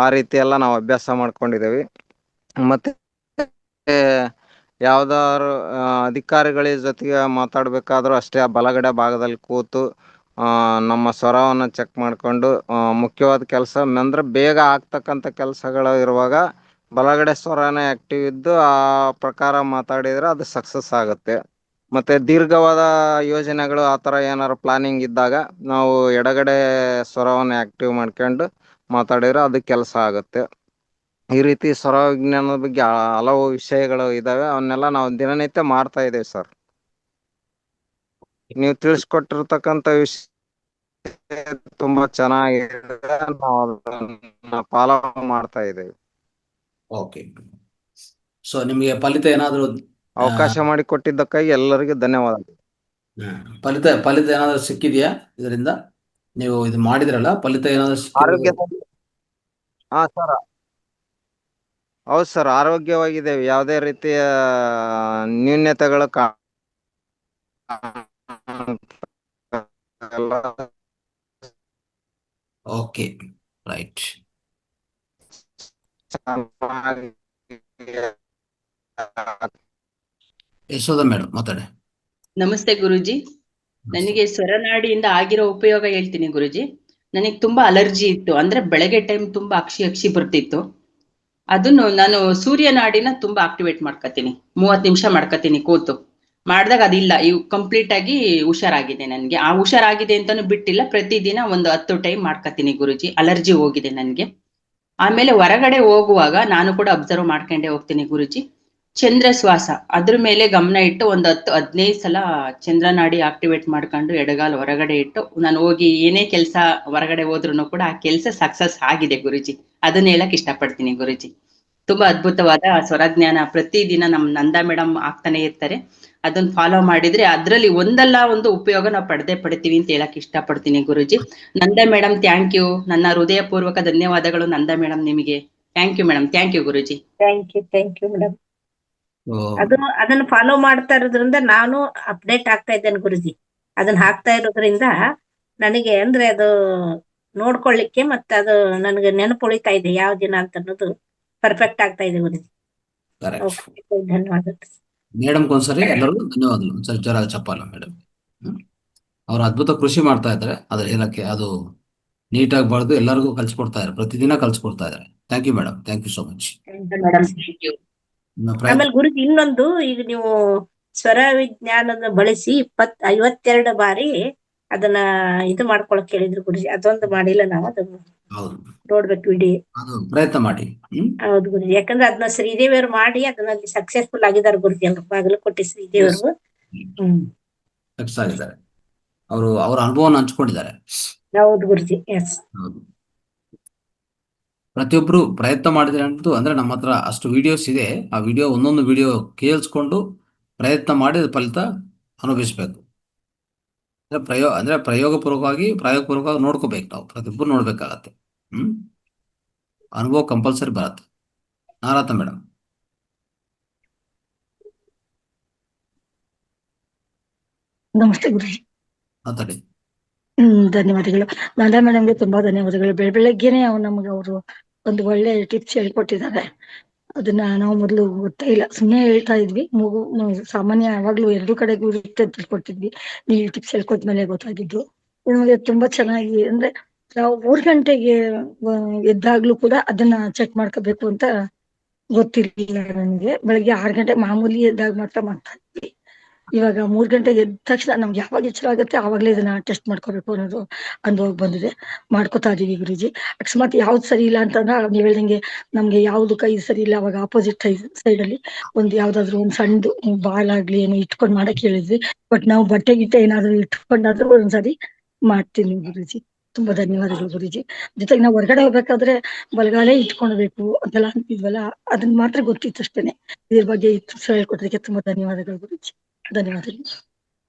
ಆ ರೀತಿ ಎಲ್ಲ ನಾವು ಅಭ್ಯಾಸ ಮಾಡ್ಕೊಂಡಿದ್ದೀವಿ. ಮತ್ತೆ ಯಾವ್ದಾದ್ರು ಅಧಿಕಾರಿಗಳ ಜೊತೆಗೆ ಮಾತಾಡ್ಬೇಕಾದ್ರೂ ಅಷ್ಟೇ ಆ ಬಲಗಡೆ ಭಾಗದಲ್ಲಿ ಕೂತು ನಮ್ಮ ಸ್ವರವನ್ನು ಚೆಕ್ ಮಾಡ್ಕೊಂಡು ಮುಖ್ಯವಾದ ಕೆಲಸ ಅಂದ್ರೆ ಬೇಗ ಆಗ್ತಕ್ಕಂಥ ಕೆಲಸಗಳು ಇರುವಾಗ ಬಲಗಡೆ ಸ್ವರನೇ ಆಕ್ಟಿವ್ ಇದ್ದು ಆ ಪ್ರಕಾರ ಮಾತಾಡಿದ್ರೆ ಅದು ಸಕ್ಸಸ್ ಆಗುತ್ತೆ. ಮತ್ತೆ ದೀರ್ಘವಾದ ಯೋಜನೆಗಳು ಆತರ ಏನಾದ್ರು ಪ್ಲಾನಿಂಗ್ ಇದ್ದಾಗ ನಾವು ಎಡಗಡೆ ಸ್ವರವನ್ನು ಆಕ್ಟಿವ್ ಮಾಡ್ಕೊಂಡು ಮಾತಾಡಿದ್ರೆ ಅದು ಕೆಲಸ ಆಗುತ್ತೆ. ಈ ರೀತಿ ಸ್ವರ ವಿಜ್ಞಾನದ ಬಗ್ಗೆ ಹಲವು ವಿಷಯಗಳು ಇದಾವೆ. ಅವನ್ನೆಲ್ಲ ನಾವು ದಿನನಿತ್ಯ ಮಾಡ್ತಾ ಇದ್ದೇವೆ ಸರ್. ನೀವು ತಿಳಿಸ್ಕೊಟ್ಟಿರ್ತಕ್ಕಂಥ ವಿಷಯ ತುಂಬಾ ಚೆನ್ನಾಗಿದೆ. ನಾವು ಅದನ್ನ ಫಾಲೋ ಮಾಡ್ತಾ ಇದ್ದೇವೆ. ಓಕೆ. ಸೊ ನಿಮಗೆ ಫಲಿತ ಏನಾದರೂ ಅವಕಾಶ ಮಾಡಿಕೊಟ್ಟಿದ್ದಕ್ಕಾಗಿ ಎಲ್ಲರಿಗೂ ಧನ್ಯವಾದಗಳು. ಫಲಿತ ಏನಾದರೂ ಸಿಕ್ಕಿದೆಯಾ ಇದರಿಂದ? ನೀವು ಇದು ಮಾಡಿದ್ರಲ್ಲ, ಫಲಿತ ಏನಾದರೂ ಸಿಕ್ಕಿದೆ? ಆರೋಗ್ಯದಲ್ಲಿ ಸರ್, ಹೌದು ಸರ್, ಆರೋಗ್ಯವಾಗಿದ್ದೇವೆ. ಯಾವುದೇ ರೀತಿಯ ನ್ಯೂನ್ಯತೆಗಳು ಓಕೆ, ರೈಟ್. ಯಶೋಧ ಮೇಡಮ್ ಮಾತಾಡಿ. ನಮಸ್ತೆ ಗುರುಜಿ. ನನಗೆ ಸ್ವರನಾಡಿಯಿಂದ ಆಗಿರೋ ಉಪಯೋಗ ಹೇಳ್ತೀನಿ ಗುರುಜಿ. ನನಗೆ ತುಂಬಾ ಅಲರ್ಜಿ ಇತ್ತು. ಅಂದ್ರೆ ಬೆಳಗ್ಗೆ ಟೈಮ್ ತುಂಬಾ ಅಕ್ಷಿ ಬರ್ತಿತ್ತು. ಅದನ್ನು ನಾನು ಸೂರ್ಯನಾಡಿನ ತುಂಬಾ ಆಕ್ಟಿವೇಟ್ ಮಾಡ್ಕೊತೀನಿ. 30 ನಿಮಿಷ ಮಾಡ್ಕೊತೀನಿ ಕೂತು. ಮಾಡ್ದಾಗ ಅದಿಲ್ಲ, ಇವು ಕಂಪ್ಲೀಟ್ ಆಗಿ ಹುಷಾರಾಗಿದೆ ನನ್ಗೆ. ಆ ಹುಷಾರಾಗಿದೆ ಅಂತಾನು ಬಿಟ್ಟಿಲ್ಲ, ಪ್ರತಿದಿನ ಒಂದು 10 ಟೈಮ್ ಮಾಡ್ಕೊತೀನಿ ಗುರುಜಿ. ಅಲರ್ಜಿ ಹೋಗಿದೆ ನನ್ಗೆ. ಆಮೇಲೆ ಹೊರಗಡೆ ಹೋಗುವಾಗ ನಾನು ಕೂಡ ಅಬ್ಸರ್ವ್ ಮಾಡ್ಕೊಂಡೇ ಹೋಗ್ತೀನಿ ಗುರುಜಿ. ಚಂದ್ರ ಶ್ವಾಸ ಅದ್ರ ಮೇಲೆ ಗಮನ ಇಟ್ಟು ಒಂದು 10-15 ಸಲ ಚಂದ್ರನಾಡಿ ಆಕ್ಟಿವೇಟ್ ಮಾಡ್ಕೊಂಡು ಎಡಗಾಲ ಹೊರಗಡೆ ಇಟ್ಟು ನಾನು ಹೋಗಿ ಏನೇ ಕೆಲಸ ಹೊರಗಡೆ ಹೋದ್ರು ಕೂಡ ಆ ಕೆಲಸ ಸಕ್ಸಸ್ ಆಗಿದೆ ಗುರುಜಿ. ಅದನ್ನ ಹೇಳಕ್ ಇಷ್ಟಪಡ್ತೀನಿ ಗುರುಜಿ. ತುಂಬಾ ಅದ್ಭುತವಾದ ಸ್ವರಜ್ಞಾನ ಪ್ರತಿದಿನ ನಮ್ ನಂದಾ ಮೇಡಮ್ ಆಗ್ತಾನೆ ಇರ್ತಾರೆ. ಅದನ್ನ ಫಾಲೋ ಮಾಡಿದ್ರೆ ಅದ್ರಲ್ಲಿ ಒಂದಲ್ಲ ಒಂದು ಉಪಯೋಗ ನಾವು ಪಡ್ತೀವಿ ಅಂತ ಹೇಳಕ್ ಇಷ್ಟಪಡ್ತೀನಿ Guruji. Nanda madam thank you. ನನ್ನ ಹೃದಯಪೂರ್ವಕ ಧನ್ಯವಾದಗಳು ನಂದಾ ಮೇಡಮ್ ನಿಮಗೆ. Thank you madam. Thank you Guruji. Thank you madam. ಅದನ್ನ ಫಾಲೋ ಮಾಡ್ತಾ ಇರೋದ್ರಿಂದ ನಾನು ಅಪ್ಡೇಟ್ ಆಗ್ತಾ ಇದ್ದೇನೆ ಗುರುಜಿ. ಅದನ್ನ ಹಾಕ್ತಾ ಇರೋದ್ರಿಂದ ನನಗೆ ಅಂದ್ರೆ ಅದು ನೋಡ್ಕೊಳ್ಳಿಕ್ಕೆ ಮತ್ತೆ ಅದು ನನಗೆ ನೆನಪು ಉಳಿತಾ ಇದೆ ಯಾವ ದಿನ ಅಂತ ಅನ್ನೋದು ಪರ್ಫೆಕ್ಟ್ ಆಗ್ತಾ ಇದೆ ಗುರುಜಿ. ಕರೆಕ್ಟ್. ಓಕೆ, ಧನ್ಯವಾದ. ಮೇಡಮ್ಗೆ ಒಂದ್ಸರಿ ಎಲ್ಲರೂ ಧನ್ಯವಾದಗಳು. ಒಂದ್ಸರಿ ಜೋರಾಗಿ ಚಪ್ಪಾಲ ಮೇಡಮ್. ಅವ್ರು ಅದ್ಭುತ ಕೃಷಿ ಮಾಡ್ತಾ ಇದ್ದಾರೆ. ಅದ್ರ ಏನಕ್ಕೆ ಅದು ನೀಟಾಗಿ ಬರೆದು ಎಲ್ಲರಿಗೂ ಕಲ್ಸ್ಕೊಡ್ತಾ ಇದ್ದಾರೆ, ಪ್ರತಿದಿನ ಕಲ್ಸ್ಕೊಡ್ತಾ ಇದ್ದಾರೆ. Thank you madam, thank you so much. Madam, ನಿಮ್ಮ ಪ್ರಯತ್ನ ಆಮೇಲೆ ಗುರುಜಿ ಇನ್ನೊಂದು, ಈಗ ನೀವು ಸ್ವರ ವಿಜ್ಞಾನದ ಬಳಸಿ 52 ಬಾರಿ ಅದನ್ನ ಇದು ಮಾಡ್ಕೊಳಕ್ ಹೇಳಿದ್ರು ಗುರುಜಿ. ಅದೊಂದು ಮಾಡಿಲ್ಲ ನಾವು, ಅದನ್ನು ಹೌದು, ನೋಡ್ಬೇಕು ವಿಡಿಯೋ. ಅದು ಪ್ರಯತ್ನ ಮಾಡಿ. ಹೌದು ಗುರುಜಿ, ಯಾಕಂದ್ರೆ ಅದನ್ನ ಶ್ರೀದೇವಿಯವರು ಮಾಡಿ ಅದನ್ನ ಸಕ್ಸಸ್ಫುಲ್ ಆಗಿದ್ದಾರೆ ಗುರುಜಿ. ಎಲ್ರು ಬಾಗಲಕೋಟೆ ಶ್ರೀದೇವಿಯವರು. ಸಕ್ಸಸ್ ಆಗಿದ್ದಾರೆ. ಅವರು ಅವರ ಅನುಭವವನ್ನು ಹಂಚ್ಕೊಂಡಿದ್ದಾರೆ. ಹೌದು ಗುರುಜಿ, ಎಸ್. ಹೌದು, ಪ್ರತಿಯೊಬ್ರು ಪ್ರಯತ್ನ ಮಾಡಿದ್ರೆ ಅಂತೂ ಅಂದ್ರೆ ನಮ್ಮ ಹತ್ರ ಅಷ್ಟು ವಿಡಿಯೋಸ್ ಇದೆ. ಆ ವಿಡಿಯೋ ಒಂದೊಂದು ವಿಡಿಯೋ ಕೇಳಿಸ್ಕೊಂಡು ಪ್ರಯತ್ನ ಮಾಡಿ ಫಲಿತ ಅನುಭವಿಸ್ಬೇಕು. ಅಂದ್ರೆ ಪ್ರಾಯೋಗಪೂರ್ವಕವಾಗಿ ನೋಡ್ಕೋಬೇಕು. ನಾವು ಪ್ರತಿಯೊಬ್ಬರು ನೋಡ್ಬೇಕಾಗತ್ತೆ. ಅನುಭವ ಕಂಪಲ್ಸರಿ ಬರತ್ತೆ. ನಾರಾತ ಮೇಡಮ್ ನಮಸ್ತೆ ಗುರುಜಿ. ಮಾತಾಡಿ. ಧನ್ಯವಾದಗಳು. ನಾದಾ ಮೇಡಮ್ಗೆ ತುಂಬಾ ಧನ್ಯವಾದಗಳು. ಬೆಳಗ್ಗೆನೆ ನಮ್ಗೆ ಅವರು ಒಂದು ಒಳ್ಳೆ ಟಿಪ್ಸ್ ಹೇಳ್ಕೊಟ್ಟಿದ್ದಾರೆ. ಅದನ್ನ ನಾವು ಮೊದಲು ಗೊತ್ತೇ ಇಲ್ಲ, ಸುಮ್ಮನೆ ಹೇಳ್ತಾ ಇದ್ವಿ. ಸಾಮಾನ್ಯ ಯಾವಾಗ್ಲೂ 2 ಕಡೆಗೂ ತಿಳ್ಕೊಟ್ಟಿದ್ವಿ. ನೀವು ಟಿಪ್ಸ್ ಹೇಳ್ಕೊಟ್ಮೇಲೆ ಗೊತ್ತಾಗಿದ್ದು ನಮಗೆ ತುಂಬಾ ಚೆನ್ನಾಗಿ. ಅಂದ್ರೆ ನಾವು 3 ಗಂಟೆಗೆ ಎದ್ದಾಗ್ಲೂ ಕೂಡ ಅದನ್ನ ಚೆಕ್ ಮಾಡ್ಕೋಬೇಕು ಅಂತ ಗೊತ್ತಿರ್ಲಿಲ್ಲ ನನಗೆ. ಬೆಳಗ್ಗೆ 6 ಗಂಟೆ ಮಾಮೂಲಿ ಎದ್ದಾಗ ಮಾತ್ರ ಮಾಡ್ತಾ ಇದ್ವಿ. ಇವಾಗ 3 ಗಂಟೆಗೆ ಎದ್ದ ತಕ್ಷಣ ನಮ್ಗೆ ಯಾವಾಗ ಎಚ್ಚರ ಆಗುತ್ತೆ ಆವಾಗ್ಲೇ ಇದನ್ನ ಟೆಸ್ಟ್ ಮಾಡ್ಕೋಬೇಕು ಅನ್ನೋದು ಅನುಭವ ಬಂದಿದೆ. ಮಾಡ್ಕೋತಾ ಇದೀವಿ ಗುರುಜಿ. ಅಕಸ್ಮಾತ್ ಯಾವ್ದು ಸರಿ ಇಲ್ಲ ಅಂತಂದ್ರೆ ನೀವ್ ಹೇಳ್ದಂಗೆ ನಮ್ಗೆ ಯಾವ್ದು ಕೈ ಸರಿ ಇಲ್ಲ, ಅವಾಗ ಆಪೋಸಿಟ್ ಸೈಡ್ ಅಲ್ಲಿ ಯಾವ್ದಾದ್ರು ಒಂದ್ ಸಣ್ಣದು ಬಾಲ್ ಆಗ್ಲಿ ಏನೋ ಇಟ್ಕೊಂಡ್ ಮಾಡಕ್ ಹೇಳಿದ್ವಿ. ಬಟ್ ನಾವು ಬಟ್ಟೆ ಗಿಟ್ಟೆ ಏನಾದ್ರು ಇಟ್ಕೊಂಡಾದ್ರೂ ಒಂದ್ಸರಿ ಮಾಡ್ತೀನಿ ಗುರುಜಿ. ತುಂಬಾ ಧನ್ಯವಾದಗಳು ಗುರುಜಿ. ಜೊತೆಗೆ ನಾವು ಹೊರಗಡೆ ಹೋಗ್ಬೇಕಾದ್ರೆ ಬಲಗಾಲೇ ಇಟ್ಕೊಳ್ಬೇಕು ಅಂತೆಲ್ಲ ಅಂತಿದ್ವಲ್ಲ, ಅದನ್ನ ಮಾತ್ರ ಗೊತ್ತಿತ್ತು ಅಷ್ಟೇನೆ. ಇದ್ರ ಬಗ್ಗೆ ಹೇಳ್ಕೊಟ್ರಿಗೆ ತುಂಬಾ ಧನ್ಯವಾದಗಳು ಗುರುಜಿ. ಧನ್ಯವಾದಗಳು.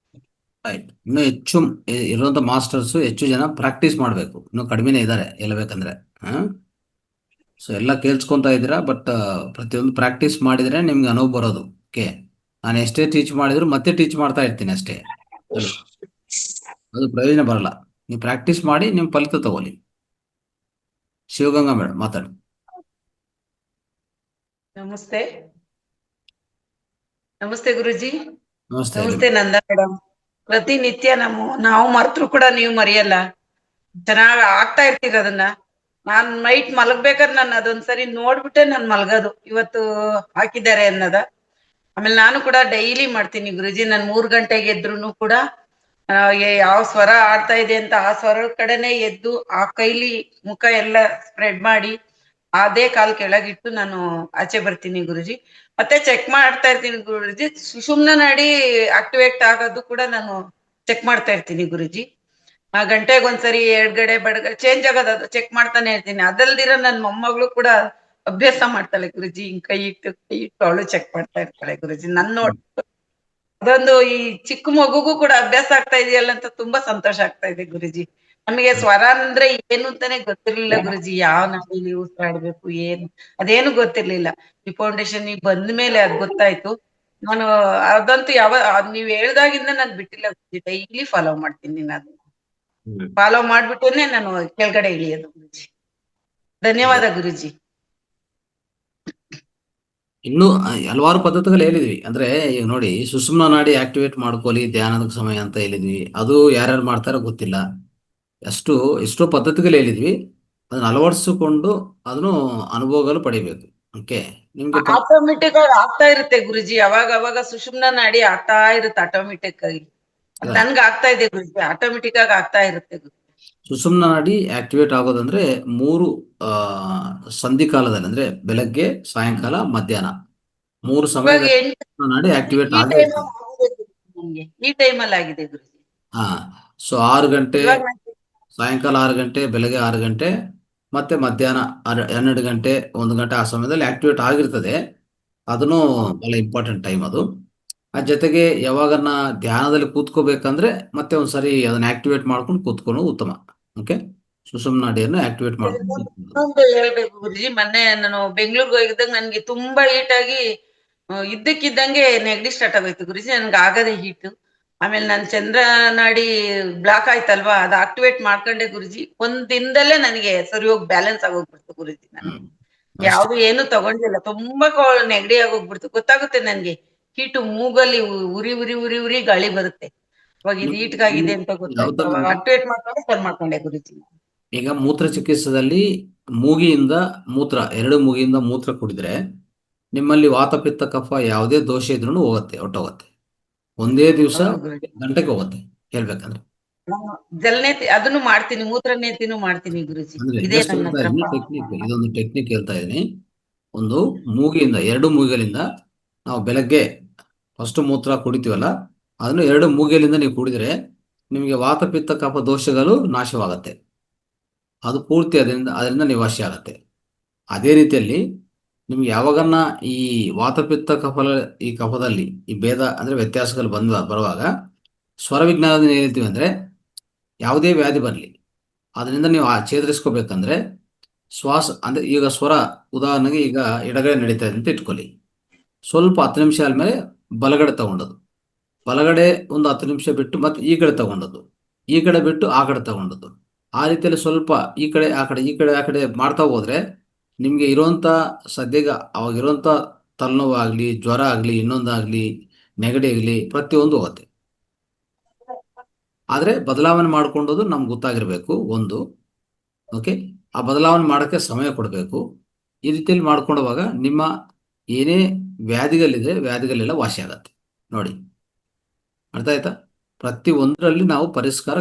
ರೈಟ್. ಇನ್ನು ಹೆಚ್ಚು ಇರುವಂತ ಮಾಸ್ಟರ್ಸ್ ಹೆಚ್ಚು ಜನ ಪ್ರಾಕ್ಟೀಸ್ ಮಾಡಬೇಕು. ಇನ್ನು ಕಡಿಮೆನೇ ಇದ್ದಾರೆ ಹೇಳ್ಬೇಕಂದ್ರೆ. ಸೊ ಎಲ್ಲ ಕೇಳಿಸ್ಕೊಂತ ಇದ್ದೀರಾ, ಬಟ್ ಪ್ರತಿಯೊಂದು ಪ್ರಾಕ್ಟೀಸ್ ಮಾಡಿದ್ರೆ ನಿಮ್ಗೆ ಅನುಭವ ಬರೋದು. ಓಕೆ, ನಾನು ಎಷ್ಟೇ ಟೀಚ್ ಮಾಡಿದ್ರು ಮತ್ತೆ ಟೀಚ್ ಮಾಡ್ತಾ ಇರ್ತೀನಿ ಅಷ್ಟೇ, ಅದು ಪ್ರಯೋಜನ ಬರಲ್ಲ. ನೀವು ಪ್ರಾಕ್ಟೀಸ್ ಮಾಡಿ ನಿಮ್ಮ ಫಲಿತ ತಗೊಳ್ಳಿ. ಶಿವಗಂಗಾ ಮೇಡಮ್ ಮಾತಾಡಿ. ನಮಸ್ತೆ. ನಮಸ್ತೆ ಗುರುಜಿ. ನಮಸ್ತೆ. ನಮಸ್ತೆ ನಂದಾ ಮೇಡಮ್. ಪ್ರತಿನಿತ್ಯ ನಾವು ಮರ್ತರು ಕೂಡ ನೀವು ಮರೆಯಲ್ಲ. ಚೆನ್ನಾಗ್ ಆಗ್ತಾ ಇರ್ತೀರ ಅದನ್ನ. ನಾನ್ ನೈಟ್ ಮಲಗ್ಬೇಕಾದ್ರೆ ನಾನು ಅದೊಂದ್ಸರಿ ನೋಡ್ಬಿಟ್ಟೆ ನಾನ್ ಮಲ್ಗೋದು, ಇವತ್ತು ಹಾಕಿದ್ದಾರೆ ಅನ್ನೋದ. ಆಮೇಲೆ ನಾನು ಕೂಡ ಡೈಲಿ ಮಾಡ್ತೀನಿ ಗುರುಜಿ. ನಾನ್ 3 ಗಂಟೆಗೆ ಎದ್ರು ಕೂಡ ಯಾವ ಸ್ವರ ಆಡ್ತಾ ಇದೆ ಅಂತ ಆ ಸ್ವರದ ಕಡೆನೆ ಎದ್ದು ಆ ಕೈಲಿ ಮುಖ ಎಲ್ಲ ಸ್ಪ್ರೆಡ್ ಮಾಡಿ ಅದೇ ಕಾಲ್ ಕೆಳಗಿಟ್ಟು ನಾನು ಆಚೆ ಬರ್ತೀನಿ ಗುರುಜಿ. ಮತ್ತೆ ಚೆಕ್ ಮಾಡ್ತಾ ಇರ್ತೀನಿ ಗುರುಜಿ. ಸುಷುಮ್ನ ನಾಡಿ ಆಕ್ಟಿವೇಟ್ ಆಗೋದು ಕೂಡ ನಾನು ಚೆಕ್ ಮಾಡ್ತಾ ಇರ್ತೀನಿ ಗುರುಜಿ. ಗಂಟೆಗೊಂದ್ಸರಿ ಎಡಗಡೆ ಬಡಗಡೆ ಚೇಂಜ್ ಆಗೋದು ಅದು ಚೆಕ್ ಮಾಡ್ತಾನೆ ಇರ್ತೀನಿ. ಅದಲ್ದಿರ ನನ್ ಮೊಮ್ಮಗಳು ಕೂಡ ಅಭ್ಯಾಸ ಮಾಡ್ತಾಳೆ ಗುರುಜಿ. ಕೈ ಇಟ್ಟು ಅವಳು ಚೆಕ್ ಮಾಡ್ತಾ ಇರ್ತಾಳೆ ಗುರುಜಿ. ನನ್ ನೋಡಿ ಅದೊಂದು ಈ ಚಿಕ್ಕ ಮಗುಗೂ ಕೂಡ ಅಭ್ಯಾಸ ಆಗ್ತಾ ಇದೆಯಲ್ಲ ಅಂತ ತುಂಬಾ ಸಂತೋಷ ಆಗ್ತಾ ಇದೆ ಗುರುಜಿ. ನಮಗೆ ಸ್ವರ ಅಂದ್ರೆ ಏನು ಅಂತಾನೆ ಗೊತ್ತಿರ್ಲಿಲ್ಲ ಗುರುಜಿ. ಯಾವ ನಾಡಿಲಿ ಉಸಿರಾಡ್ಬೇಕು ಏನು ಅದೇನು ಗೊತ್ತಿರ್ಲಿಲ್ಲ. ಈ ಫೌಂಡೇಶನ್ ಬಂದ ಮೇಲೆ ಅದ್ ಗೊತ್ತಾಯ್ತು. ನಾನು ಅದಂತೂ ನೀವ್ ಹೇಳ್ದಾಗಿಂದ ನಾನ್ ಬಿಟ್ಟಿಲ್ಲ ಗುರುಜಿ. ಡೈಲಿ ಫಾಲೋ ಮಾಡ್ತೀನಿ. ನಾನು ಫಾಲೋ ಮಾಡ್ಬಿಟ್ಟೇನೆ ನಾನು ಕೆಳಗಡೆ ಇಳಿಯೋದು ಗುರುಜಿ. ಧನ್ಯವಾದ ಗುರುಜಿ. ಇನ್ನು ಹಲವಾರು ಪದ್ಧತಿಗಳು ಹೇಳಿದ್ವಿ. ಅಂದ್ರೆ ಈಗ ನೋಡಿ, ಸುಷುಮ್ನ ನಾಡಿ ಆಕ್ಟಿವೇಟ್ ಮಾಡ್ಕೊಳ್ಳಿ ಧ್ಯಾನದ ಸಮಯ ಅಂತ ಹೇಳಿದ್ವಿ. ಅದು ಯಾರ್ಯಾರು ಮಾಡ್ತಾರೋ ಗೊತ್ತಿಲ್ಲ. ಎಷ್ಟೋ ಪದ್ಧತಿಗಳು ಹೇಳಿದ್ವಿ. ಅದನ್ನ ಅಳವಡಿಸಿಕೊಂಡು ಅದನ್ನು ಅನುಭವಗಳು ಪಡಿಬೇಕು. ಓಕೆ, ನಿಮ್ಗೆ ಆಟೋಮೆಟಿಕ್ ಆಗಿ ಆಗ್ತಾ ಇರುತ್ತೆ ಗುರುಜಿ. ಅವಾಗ ಸುಷುಮ್ನ ನಾಡಿ ಆಗ್ತಾ ಇರುತ್ತೆ ಆಟೋಮೆಟಿಕ್ ಆಗಿ. ನನ್ಗೆ ಆಗ್ತಾ ಇದೆ ಗುರುಜಿ, ಆಟೋಮೆಟಿಕ್ ಆಗಿ ಆಗ್ತಾ ಇರುತ್ತೆ ಗುರುಜಿ. ಸುಷುಮ್ನ ನಾಡಿ ಆಕ್ಟಿವೇಟ್ ಆಗೋದಂದ್ರೆ 3 ಸಂಧಿಕಾಲದಲ್ಲಿ, ಅಂದ್ರೆ ಬೆಳಗ್ಗೆ, ಸಾಯಂಕಾಲ, ಮಧ್ಯಾಹ್ನ 3 ಸಮಯದಲ್ಲಿ ನಾಡಿ ಆಕ್ಟಿವೇಟ್ ಆಗಿರುತ್ತೆ. ಈ ಟೈಮಲ್ಲಿ ಆಗಿದೆ ಗುರುಜಿ. ಸೊ 6 ಗಂಟೆ, ಸಾಯಂಕಾಲ 6 ಗಂಟೆ, ಬೆಳಗ್ಗೆ 6 ಗಂಟೆ, ಮತ್ತೆ ಮಧ್ಯಾಹ್ನ 12 ಗಂಟೆ, 1 ಗಂಟೆ ಆ ಸಮಯದಲ್ಲಿ ಆಕ್ಟಿವೇಟ್ ಆಗಿರ್ತದೆ. ಅದನ್ನು ಬಹಳ ಇಂಪಾರ್ಟೆಂಟ್ ಟೈಮ್ ಅದು. ಜೊತೆಗೆ ಯಾವಾಗನ್ನ ಧ್ಯಾನದಲ್ಲಿ ಕೂತ್ಕೋಬೇಕಂದ್ರೆ ಮತ್ತೆ ಒಂದ್ಸರಿ ಅದನ್ನ ಆಕ್ಟಿವೇಟ್ ಮಾಡ್ಕೊಂಡು ಕೂತ್ಕೊಳ್ಳೋದು ಉತ್ತಮ. ಓಕೆ, ಸುಷುಮ್ನ ನಾಡಿಯನ್ನು ಆಕ್ಟಿವೇಟ್ ಮಾಡ್ಕೊಂಡು ಹೇಳ್ಬೇಕು ಗುರುಜಿ. ಮೊನ್ನೆ ನಾನು ಬೆಂಗಳೂರಿಗೆ ಹೋಗಿದ್ದಾಗ ನನ್ಗೆ ತುಂಬಾ ಹೀಟ್ ಆಗಿ ಇದ್ದಕ್ಕಿದ್ದಂಗೆ ನೆಗಡಿ ಸ್ಟಾರ್ಟ್ ಆಗೋಯ್ತು ಗುರುಜಿ. ನನ್ಗೆ ಆಗದೆ ಹೀಟ್. ಆಮೇಲೆ ನನ್ ಚಂದ್ರ ನಾಡಿ ಬ್ಲಾಕ್ ಆಯ್ತಲ್ವಾ, ಅದ್ ಆಕ್ಟಿವೇಟ್ ಮಾಡ್ಕೊಂಡೆ ಗುರುಜಿ. ಒಂದ್ ದಿನದಲ್ಲೇ ನನಗೆ ಸರಿ ಹೋಗಿ ಬ್ಯಾಲೆನ್ಸ್ ಆಗೋಗ್ಬಿಡ್ತು ಗುರುಜಿ. ನನಗೆ ಅಷ್ಟೇ. ಯಾವ್ದು ಏನು ತಗೊಂಡಿಲ್ಲ, ತುಂಬಾ ನೆಗಡಿ ಆಗೋಗ್ಬಿಡ್ತು. ಗೊತ್ತಾಗುತ್ತೆ ನನ್ಗೆ, ಹೀಟು ಮೂಗಲ್ಲಿ ಉರಿ ಉರಿ ಉರಿ ಉರಿ ಗಾಳಿ ಬರುತ್ತೆ. ಅವಾಗ ಇದು ಹೀಟ್ಗಾಗಿದೆ ಅಂತ ಗೊತ್ತಾಯ್ತು. ಅವಾಗ ಯಾವ್ದನ್ನ ಆಕ್ಟಿವೇಟ್ ಮಾಡ್ಕೊಂಡು ಸರಿ ಮಾಡ್ಕೊಂಡೆ ಗುರುಜಿ. ಈಗ ಮೂತ್ರ ಚಿಕಿತ್ಸೆದಲ್ಲಿ ಮೂಗಿಯಿಂದ ಮೂತ್ರ, ಎರಡು ಮೂಗಿಯಿಂದ ಮೂತ್ರ ಕುಡಿದ್ರೆ ನಿಮ್ಮಲ್ಲಿ ವಾತ ಪಿತ್ತ ಕಫ ಯಾವುದೇ ದೋಷ ಇದ್ರೂ ಹೋಗುತ್ತೆ, ಹೊಟ್ಟೋಗುತ್ತೆ. ಒಂದೇ ದಿವಸ ಹೌದು ಗುರುಜಿ. ಗಂಟೆಗೆ ಹೋಗುತ್ತೆ ಹೇಳ್ಬೇಕಂದ್ರೆ. ನಾನು ಜಲನೇತಿ ಅದನ್ನು ಮಾಡ್ತೀನಿ, ಮೂತ್ರ ನೇತಿನೂ ಮಾಡ್ತೀನಿ ಗುರುಜಿ. ಅಂದ್ರೆ ಇದೇ ಜಸ್ಟ್ ನನ್ನ ಹೇಳ್ತಾ ಹತ್ರ ಇದ್ದೀನಿ ಟೆಕ್ನಿಕ್, ಇದೊಂದು ಟೆಕ್ನಿಕ್ ಹೇಳ್ತಾ ಇದ್ದೀನಿ. ಒಂದು ಮೂಗಿಯಿಂದ, ಎರಡು ಮೂಗಿಗಳಿಂದ ನಾವು ಬೆಳಗ್ಗೆ ಫಸ್ಟ್ ಮೂತ್ರ ಕುಡಿತೀವಲ್ಲ, ಅದನ್ನು ಎರಡು ಮೂಗಿಲಿಂದ ನೀವು ಕುಡಿದ್ರೆ ನಿಮಗೆ ವಾತ ಪಿತ್ತ ಕಫ ದೋಷಗಳು ನಾಶವಾಗುತ್ತೆ. ಅದು ಪೂರ್ತಿ ಅದರಿಂದ ನಿವಾಸಿ ಆಗುತ್ತೆ. ಅದೇ ರೀತಿಯಲ್ಲಿ ನಿಮ್ಗೆ ಯಾವಾಗನ್ನ ಈ ವಾತಪಿತ್ತ ಈ ಕಫದಲ್ಲಿ ಈ ಭೇದ ಅಂದ್ರೆ ವ್ಯತ್ಯಾಸಗಳು ಬರುವಾಗ ಸ್ವರ ವಿಜ್ಞಾನದಿಂದ ಏನ್ ಹೇಳ್ತೀವಿ ಅಂದ್ರೆ, ಯಾವುದೇ ವ್ಯಾಧಿ ಬರಲಿ ಅದರಿಂದ ನೀವು ಚೇತರಿಸ್ಕೋಬೇಕಂದ್ರೆ ಶ್ವಾಸ ಅಂದ್ರೆ, ಈಗ ಸ್ವರ ಉದಾಹರಣೆಗೆ ಈಗ ಎಡಗಡೆ ನಡೀತಾ ಇದೆ ಅಂತ ಇಟ್ಕೊಳ್ಳಿ. ಸ್ವಲ್ಪ 10 ನಿಮಿಷ ಆದ್ಮೇಲೆ ಬಲಗಡೆ ತಗೊಂಡದ್ದು, ಬಲಗಡೆ ಒಂದು 10 ನಿಮಿಷ ಬಿಟ್ಟು ಮತ್ತೆ ಈ ಕಡೆ ತಗೊಂಡದ್ದು, ಈ ಕಡೆ ಬಿಟ್ಟು ಆ ಕಡೆ ತಗೊಂಡದ್ದು. ಆ ರೀತಿಯಲ್ಲಿ ಸ್ವಲ್ಪ ಈ ಕಡೆ ಆ ಕಡೆ ಈ ಕಡೆ ಆ ಕಡೆ ಮಾಡ್ತಾ ಹೋದ್ರೆ ನಿಮ್ಗೆ ಇರುವಂತ ಸದ್ಯಗ ಅವಾಗಿರುವಂತ ತಲೆನೋವು ಆಗ್ಲಿ, ಜ್ವರ ಆಗ್ಲಿ, ಇನ್ನೊಂದಾಗ್ಲಿ, ನೆಗಡಿ ಆಗ್ಲಿ, ಪ್ರತಿಯೊಂದು ಹೋಗುತ್ತೆ. ಆದ್ರೆ ಬದಲಾವಣೆ ಮಾಡ್ಕೊಂಡೋದು ನಮ್ಗೆ ಗೊತ್ತಾಗಿರ್ಬೇಕು ಒಂದು. ಓಕೆ, ಆ ಬದಲಾವಣೆ ಮಾಡೋಕ್ಕೆ ಸಮಯ ಕೊಡಬೇಕು. ಈ ರೀತಿಯಲ್ಲಿ ಮಾಡ್ಕೊಂಡವಾಗ ನಿಮ್ಮ ಏನೇ ವ್ಯಾಧಿಗಳೆಲ್ಲ ವಾಸಿ ಆಗತ್ತೆ ನೋಡಿ. ಅರ್ಥ ಆಯ್ತಾ? ಪ್ರತಿ ಒಂದರಲ್ಲಿ ನಾವು ಪರಿಷ್ಕಾರ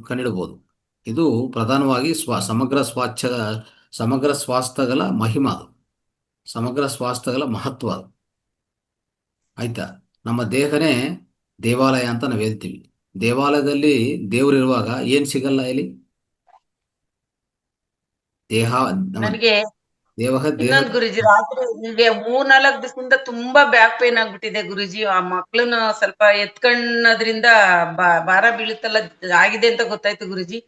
ಕಂಡಿಡ್ಬೋದು. ಇದು ಪ್ರಧಾನವಾಗಿ ಸಮಗ್ರ ಸ್ವಾಸ್ಥ್ಯಗಳ ಮಹಿಮ, ಅದು ಸಮಗ್ರ ಸ್ವಾಸ್ಥ್ಯಗಳ ಮಹತ್ವ ಅದು. ಆಯ್ತಾ? ನಮ್ಮ ದೇಹನೇ ದೇವಾಲಯ ಅಂತ ನಾವು ಹೇಳ್ತೀವಿ. ದೇವಾಲಯದಲ್ಲಿ ದೇವರಿರುವಾಗ ಏನ್ ಸಿಗಲ್ಲ ಇಲ್ಲಿ? ದೇಹ, ನಮ್ಮ ನನಗೆ ದೇಹ ಇನ್ನೊಂದ್ ಗುರುಜಿ, ರಾತ್ರಿ ನಿಮ್ಗೆ 3-4 ದಿವಸದಿಂದ ತುಂಬಾ ಬ್ಯಾಕ್ ಪೇನ್ ಆಗ್ಬಿಟ್ಟಿದೆ ಗುರುಜಿ. ಆ ಮಕ್ಳನ್ನ ಸ್ವಲ್ಪ ಎತ್ಕೊಂಡದ್ರಿಂದ ಭಾರ ಬೀಳುತ್ತಲ್ಲ, ಆಗಿದೆ ಅಂತ ಗೊತ್ತಾಯ್ತು ಗುರುಜಿ.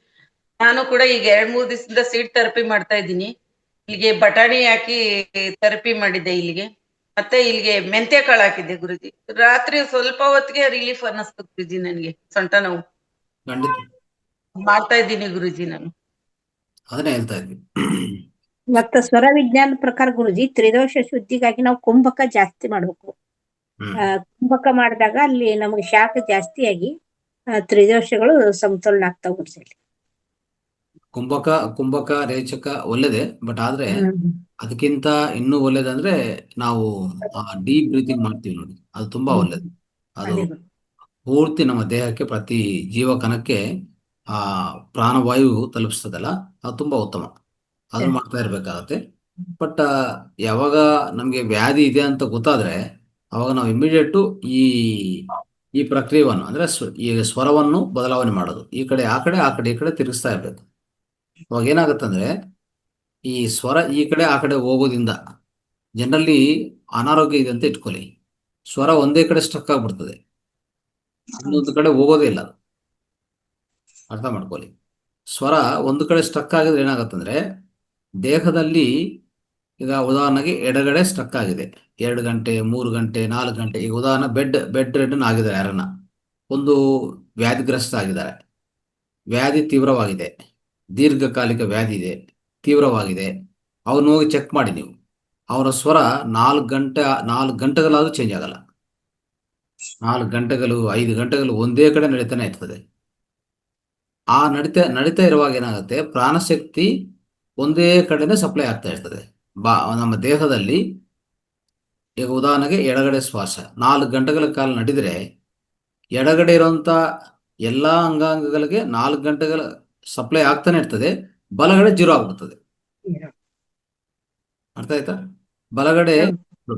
ನಾನು ಕೂಡ ಈಗ 2-3 ದಿವಸದಿಂದ ಸೀಡ್ ಥೆರಪಿ ಮಾಡ್ತಾ ಇದ್ದೀನಿ. ಇಲ್ಲಿಗೆ ಬಟಾಣಿ ಹಾಕಿ ಥೆರಪಿ ಮಾಡಿದ್ದೆ ಇಲ್ಲಿಗೆ, ಮತ್ತೆ ಇಲ್ಲಿಗೆ ಮೆಂತ್ಯ ಕಾಳು ಹಾಕಿದ್ದೆ ಗುರುಜಿ. ರಾತ್ರಿ ಸ್ವಲ್ಪ ಹೊತ್ತಿಗೆ ರಿಲೀಫ್ ಅನ್ನಿಸ್ತು ಗುರುಜಿ, ನನ್ಗೆ ಸೊಂಟ ನೋವು. ಖಂಡಿತ ಮಾಡ್ತಾ ಇದ್ದೀನಿ ಗುರುಜಿ ನಾನು. ಅದನ್ನೇ ಹೇಳ್ತಾ ಇದ್ವಿ. ಮತ್ತ ಸ್ವರ ವಿಜ್ಞಾನದ ಪ್ರಕಾರ ಗುರುಜಿ, ತ್ರಿದೋಷ ಶುದ್ಧಿಗಾಗಿ ನಾವು ಕುಂಭಕ ಜಾಸ್ತಿ ಮಾಡ್ಬೇಕು. ಕುಂಭಕ ಮಾಡಿದಾಗ ಅಲ್ಲಿ ನಮಗೆ ಶಾಖ ಜಾಸ್ತಿ ಆಗಿ ತ್ರಿದೋಷಗಳು ಸಮತೋಲನ ಆಗ್ತಾವ ಗುರುಜಿ. ಕುಂಭಕ ರೇಚಕ ಒಳ್ಳೇದೇ, ಬಟ್ ಆದ್ರೆ ಅದಕ್ಕಿಂತ ಇನ್ನೂ ಒಳ್ಳೇದಂದ್ರೆ ನಾವು ಡೀಪ್ ಬ್ರೀತಿಂಗ್ ಮಾಡ್ತೀವಿ ನೋಡಿ, ಅದು ತುಂಬಾ ಒಳ್ಳೇದು. ಅದು ಪೂರ್ತಿ ನಮ್ಮ ದೇಹಕ್ಕೆ, ಪ್ರತಿ ಜೀವಕಣಕ್ಕೆ ಆ ಪ್ರಾಣವಾಯು ತಲುಪಿಸ್ತದಲ್ಲ, ಅದು ತುಂಬಾ ಉತ್ತಮ. ಅದನ್ನ ಮಾಡ್ತಾ ಇರ್ಬೇಕಾಗತ್ತೆ. ಬಟ್ ಯಾವಾಗ ನಮ್ಗೆ ವ್ಯಾಧಿ ಇದೆ ಅಂತ ಗೊತ್ತಾದ್ರೆ ಅವಾಗ ನಾವು ಇಮಿಡಿಯೇಟು ಈ ಪ್ರಕ್ರಿಯೆಯನ್ನು ಅಂದ್ರೆ ಈ ಸ್ವರವನ್ನು ಬದಲಾವಣೆ ಮಾಡೋದು, ಈ ಕಡೆ ಆ ಕಡೆ, ಆ ಕಡೆ ಈ ಕಡೆ ತಿರುಗಿಸ್ತಾ ಇರ್ಬೇಕು. ಅವಾಗ ಏನಾಗುತ್ತಂದ್ರೆ ಈ ಸ್ವರ ಈ ಕಡೆ ಆ ಕಡೆ ಹೋಗೋದ್ರಿಂದ ಜನರಲ್ಲಿ ಅನಾರೋಗ್ಯ ಇದೆ ಅಂತ ಇಟ್ಕೊಳ್ಳಿ, ಸ್ವರ ಒಂದೇ ಕಡೆ ಸ್ಟ್ರಕ್ ಆಗ್ಬಿಡ್ತದೆ, ಇನ್ನೊಂದು ಕಡೆ ಹೋಗೋದೇ ಇಲ್ಲ ಅದು. ಅರ್ಥ ಮಾಡ್ಕೊಳ್ಳಿ. ಸ್ವರ ಒಂದು ಕಡೆ ಸ್ಟ್ರಕ್ ಆಗಿದ್ರೆ ಏನಾಗುತ್ತಂದ್ರೆ ದೇಹದಲ್ಲಿ, ಈಗ ಉದಾಹರಣೆಗೆ ಎಡಗಡೆ ಸ್ಟ್ರಕ್ ಆಗಿದೆ 2 ಗಂಟೆ 3 ಗಂಟೆ 4 ಗಂಟೆ, ಈಗ ಉದಾಹರಣೆ ಬೆಡ್ ರೆಡನ್ ಆಗಿದ್ದಾರೆ, ಯಾರನ್ನ ಒಂದು ವ್ಯಾಧಿಗ್ರಸ್ತ ಆಗಿದ್ದಾರೆ, ವ್ಯಾಧಿ ತೀವ್ರವಾಗಿದೆ, ದೀರ್ಘಕಾಲಿಕ ವ್ಯಾಧಿ ಇದೆ, ತೀವ್ರವಾಗಿದೆ, ಅವ್ರನ್ನ ಹೋಗಿ ಚೆಕ್ ಮಾಡಿ ನೀವು, ಅವರ ಸ್ವರ 4 ಗಂಟೆಗಳಾದ್ರೂ ಚೇಂಜ್ ಆಗಲ್ಲ. 4 ಗಂಟೆಗಳು 5 ಗಂಟೆಗಳು ಒಂದೇ ಕಡೆ ನಡೀತಾನೆ ಇರ್ತದೆ. ಆ ನಡೀತಾ ಇರುವಾಗ ಏನಾಗುತ್ತೆ, ಪ್ರಾಣಶಕ್ತಿ ಒಂದೇ ಕಡೆನೇ ಸಪ್ಲೈ ಆಗ್ತಾ ಇರ್ತದೆ ನಮ್ಮ ದೇಹದಲ್ಲಿ. ಈಗ ಉದಾಹರಣೆಗೆ ಎಡಗಡೆ ಶ್ವಾಸ 4 ಗಂಟೆಗಳ ಕಾಲ ನಡೆದರೆ ಎಡಗಡೆ ಇರುವಂತ ಎಲ್ಲಾ ಅಂಗಾಂಗಗಳಿಗೆ 4 ಗಂಟೆಗಳ ಸಪ್ಲೈ ಆಗ್ತಾನೆ ಇರ್ತದೆ, ಬಲಗಡೆ 0 ಆಗ್ಬಿಡ್ತದೆ. ಅರ್ಥ ಆಯ್ತಾ?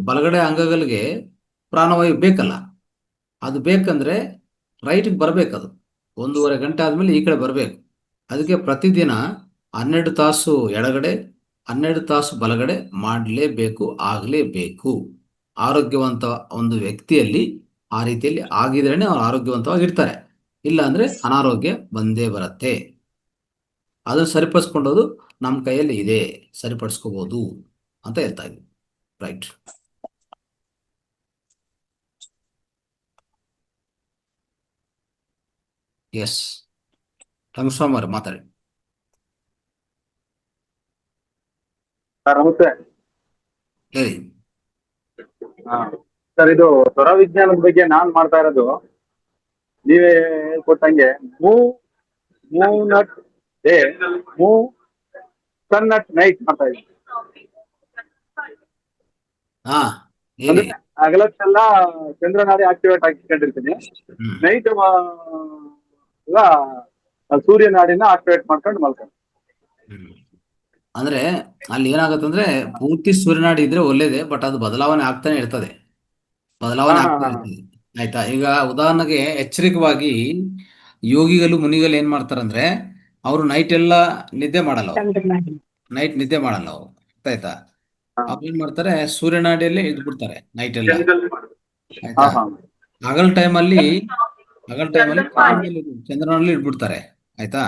ಬಲಗಡೆ ಅಂಗಗಳಿಗೆ ಪ್ರಾಣವಾಯು ಬೇಕಲ್ಲ, ಅದು ಬೇಕಂದ್ರೆ ರೈಟ್ಗೆ ಬರ್ಬೇಕದು, 1.5 ಗಂಟೆ ಆದ್ಮೇಲೆ ಈ ಕಡೆ ಬರಬೇಕು. ಅದಕ್ಕೆ ಪ್ರತಿದಿನ 12 ತಾಸು ಎಡಗಡೆ 12 ತಾಸು ಬಲಗಡೆ ಆಗಲೇಬೇಕು. ಆರೋಗ್ಯವಂತ ಒಂದು ವ್ಯಕ್ತಿಯಲ್ಲಿ ಆ ರೀತಿಯಲ್ಲಿ ಆಗಿದ್ರೇನೆ ಅವ್ರು ಆರೋಗ್ಯವಂತವಾಗಿರ್ತಾರೆ, ಇಲ್ಲ ಅಂದ್ರೆ ಅನಾರೋಗ್ಯ ಬಂದೇ ಬರುತ್ತೆ. ಅದನ್ನು ಸರಿಪಡಿಸ್ಕೊಂಡೋದು ನಮ್ಮ ಕೈಯಲ್ಲಿ ಇದೆ, ಸರಿಪಡಿಸ್ಕೋಬಹುದು ಅಂತ ಹೇಳ್ತಾ ಇದ್ವಿ. ರೈಟ್. ಎಸ್, ರಂಗಸ್ವಾಮಿ ಅವರು ಮಾತಾಡಿ. ಸರ್ ನಮಸ್ತೆ. ಹೇಳಿ. ಸರ್ ಇದು ಸ್ವರ ವಿಜ್ಞಾನದ ಬಗ್ಗೆ ನಾನ್ ಮಾಡ್ತಾ ಇರೋದು, ನೀವೇ ಹೇಳ್ಕೊಟ್ಟಂಗೆ ಮೂವ್ ನಟ್ ಡೇ, ಮೂವ್ ಸನ್ ನಟ್ ನೈಟ್ ಮಾಡ್ತಾ ಇದ್ದೀನಿ. ಹಾ, ಹೇಳಿ. ಅಂದ್ರೆ ಹಗಲತ್ತೆಲ್ಲ ಚಂದ್ರನಾಡಿ ಆಕ್ಟಿವೇಟ್ ಹಾಕಿಕೊಂಡಿರ್ತೀನಿ, ಹ್ಮ್ ನೈಟ್ ಎಲ್ಲ ಸೂರ್ಯನಾಡಿನ ಆಕ್ಟಿವೇಟ್ ಮಾಡ್ಕೊಂಡು ಮಲ್ಕೊಂಡು. ಹ್ಮ್. ಅಂದ್ರೆ ಅಲ್ಲಿ ಏನಾಗುತ್ತಂದ್ರೆ ಪೂರ್ತಿ ಸೂರ್ಯನಾಡಿ ಇದ್ರೆ ಒಳ್ಳೇದೇ, ಬಟ್ ಅದು ಬದಲಾವಣೆ ಆಗ್ತಾನೆ ಇರ್ತದೆ, ಬದಲಾವಣೆ ಹಾ ಹಾ ಆಗ್ತಾ ಹಾ ಇರ್ತದೆ. ಆಯ್ತಾ? ಈಗ ಉದಾಹರಣೆಗೆ ಎಚ್ಚರಿಕವಾಗಿ ಯೋಗಿಗಳು ಮುನಿಗಳು ಏನ್ ಮಾಡ್ತಾರಂದ್ರೆ ಅವರು ನೈಟ್ ಎಲ್ಲ ನಿದ್ದೆ ಮಾಡಲ್ಲ, ಅವರು ಚಂದ್ರನಾಡಿ. ನೈಟ್ ನಿದ್ದೆ ಮಾಡಲ್ಲ ಅವರು. ಆಯ್ತಾ? ಹಾ ಅವ್ರು ಏನ್ ಮಾಡ್ತಾರೆ, ಸೂರ್ಯನಾಡಿಯಲ್ಲೇ ಇದ್ದು ಬಿಡ್ತಾರೆ ನೈಟ್ ಎಲ್ಲ. ಹಾ ಆಯ್ತಾ? ಹಾ ಹಗಲ್ ಟೈಮಲ್ಲಿ ಚಂದ್ರನಲ್ಲಿ ಇಟ್ಬಿಡ್ತಾರೆ. ಆಯ್ತಾ?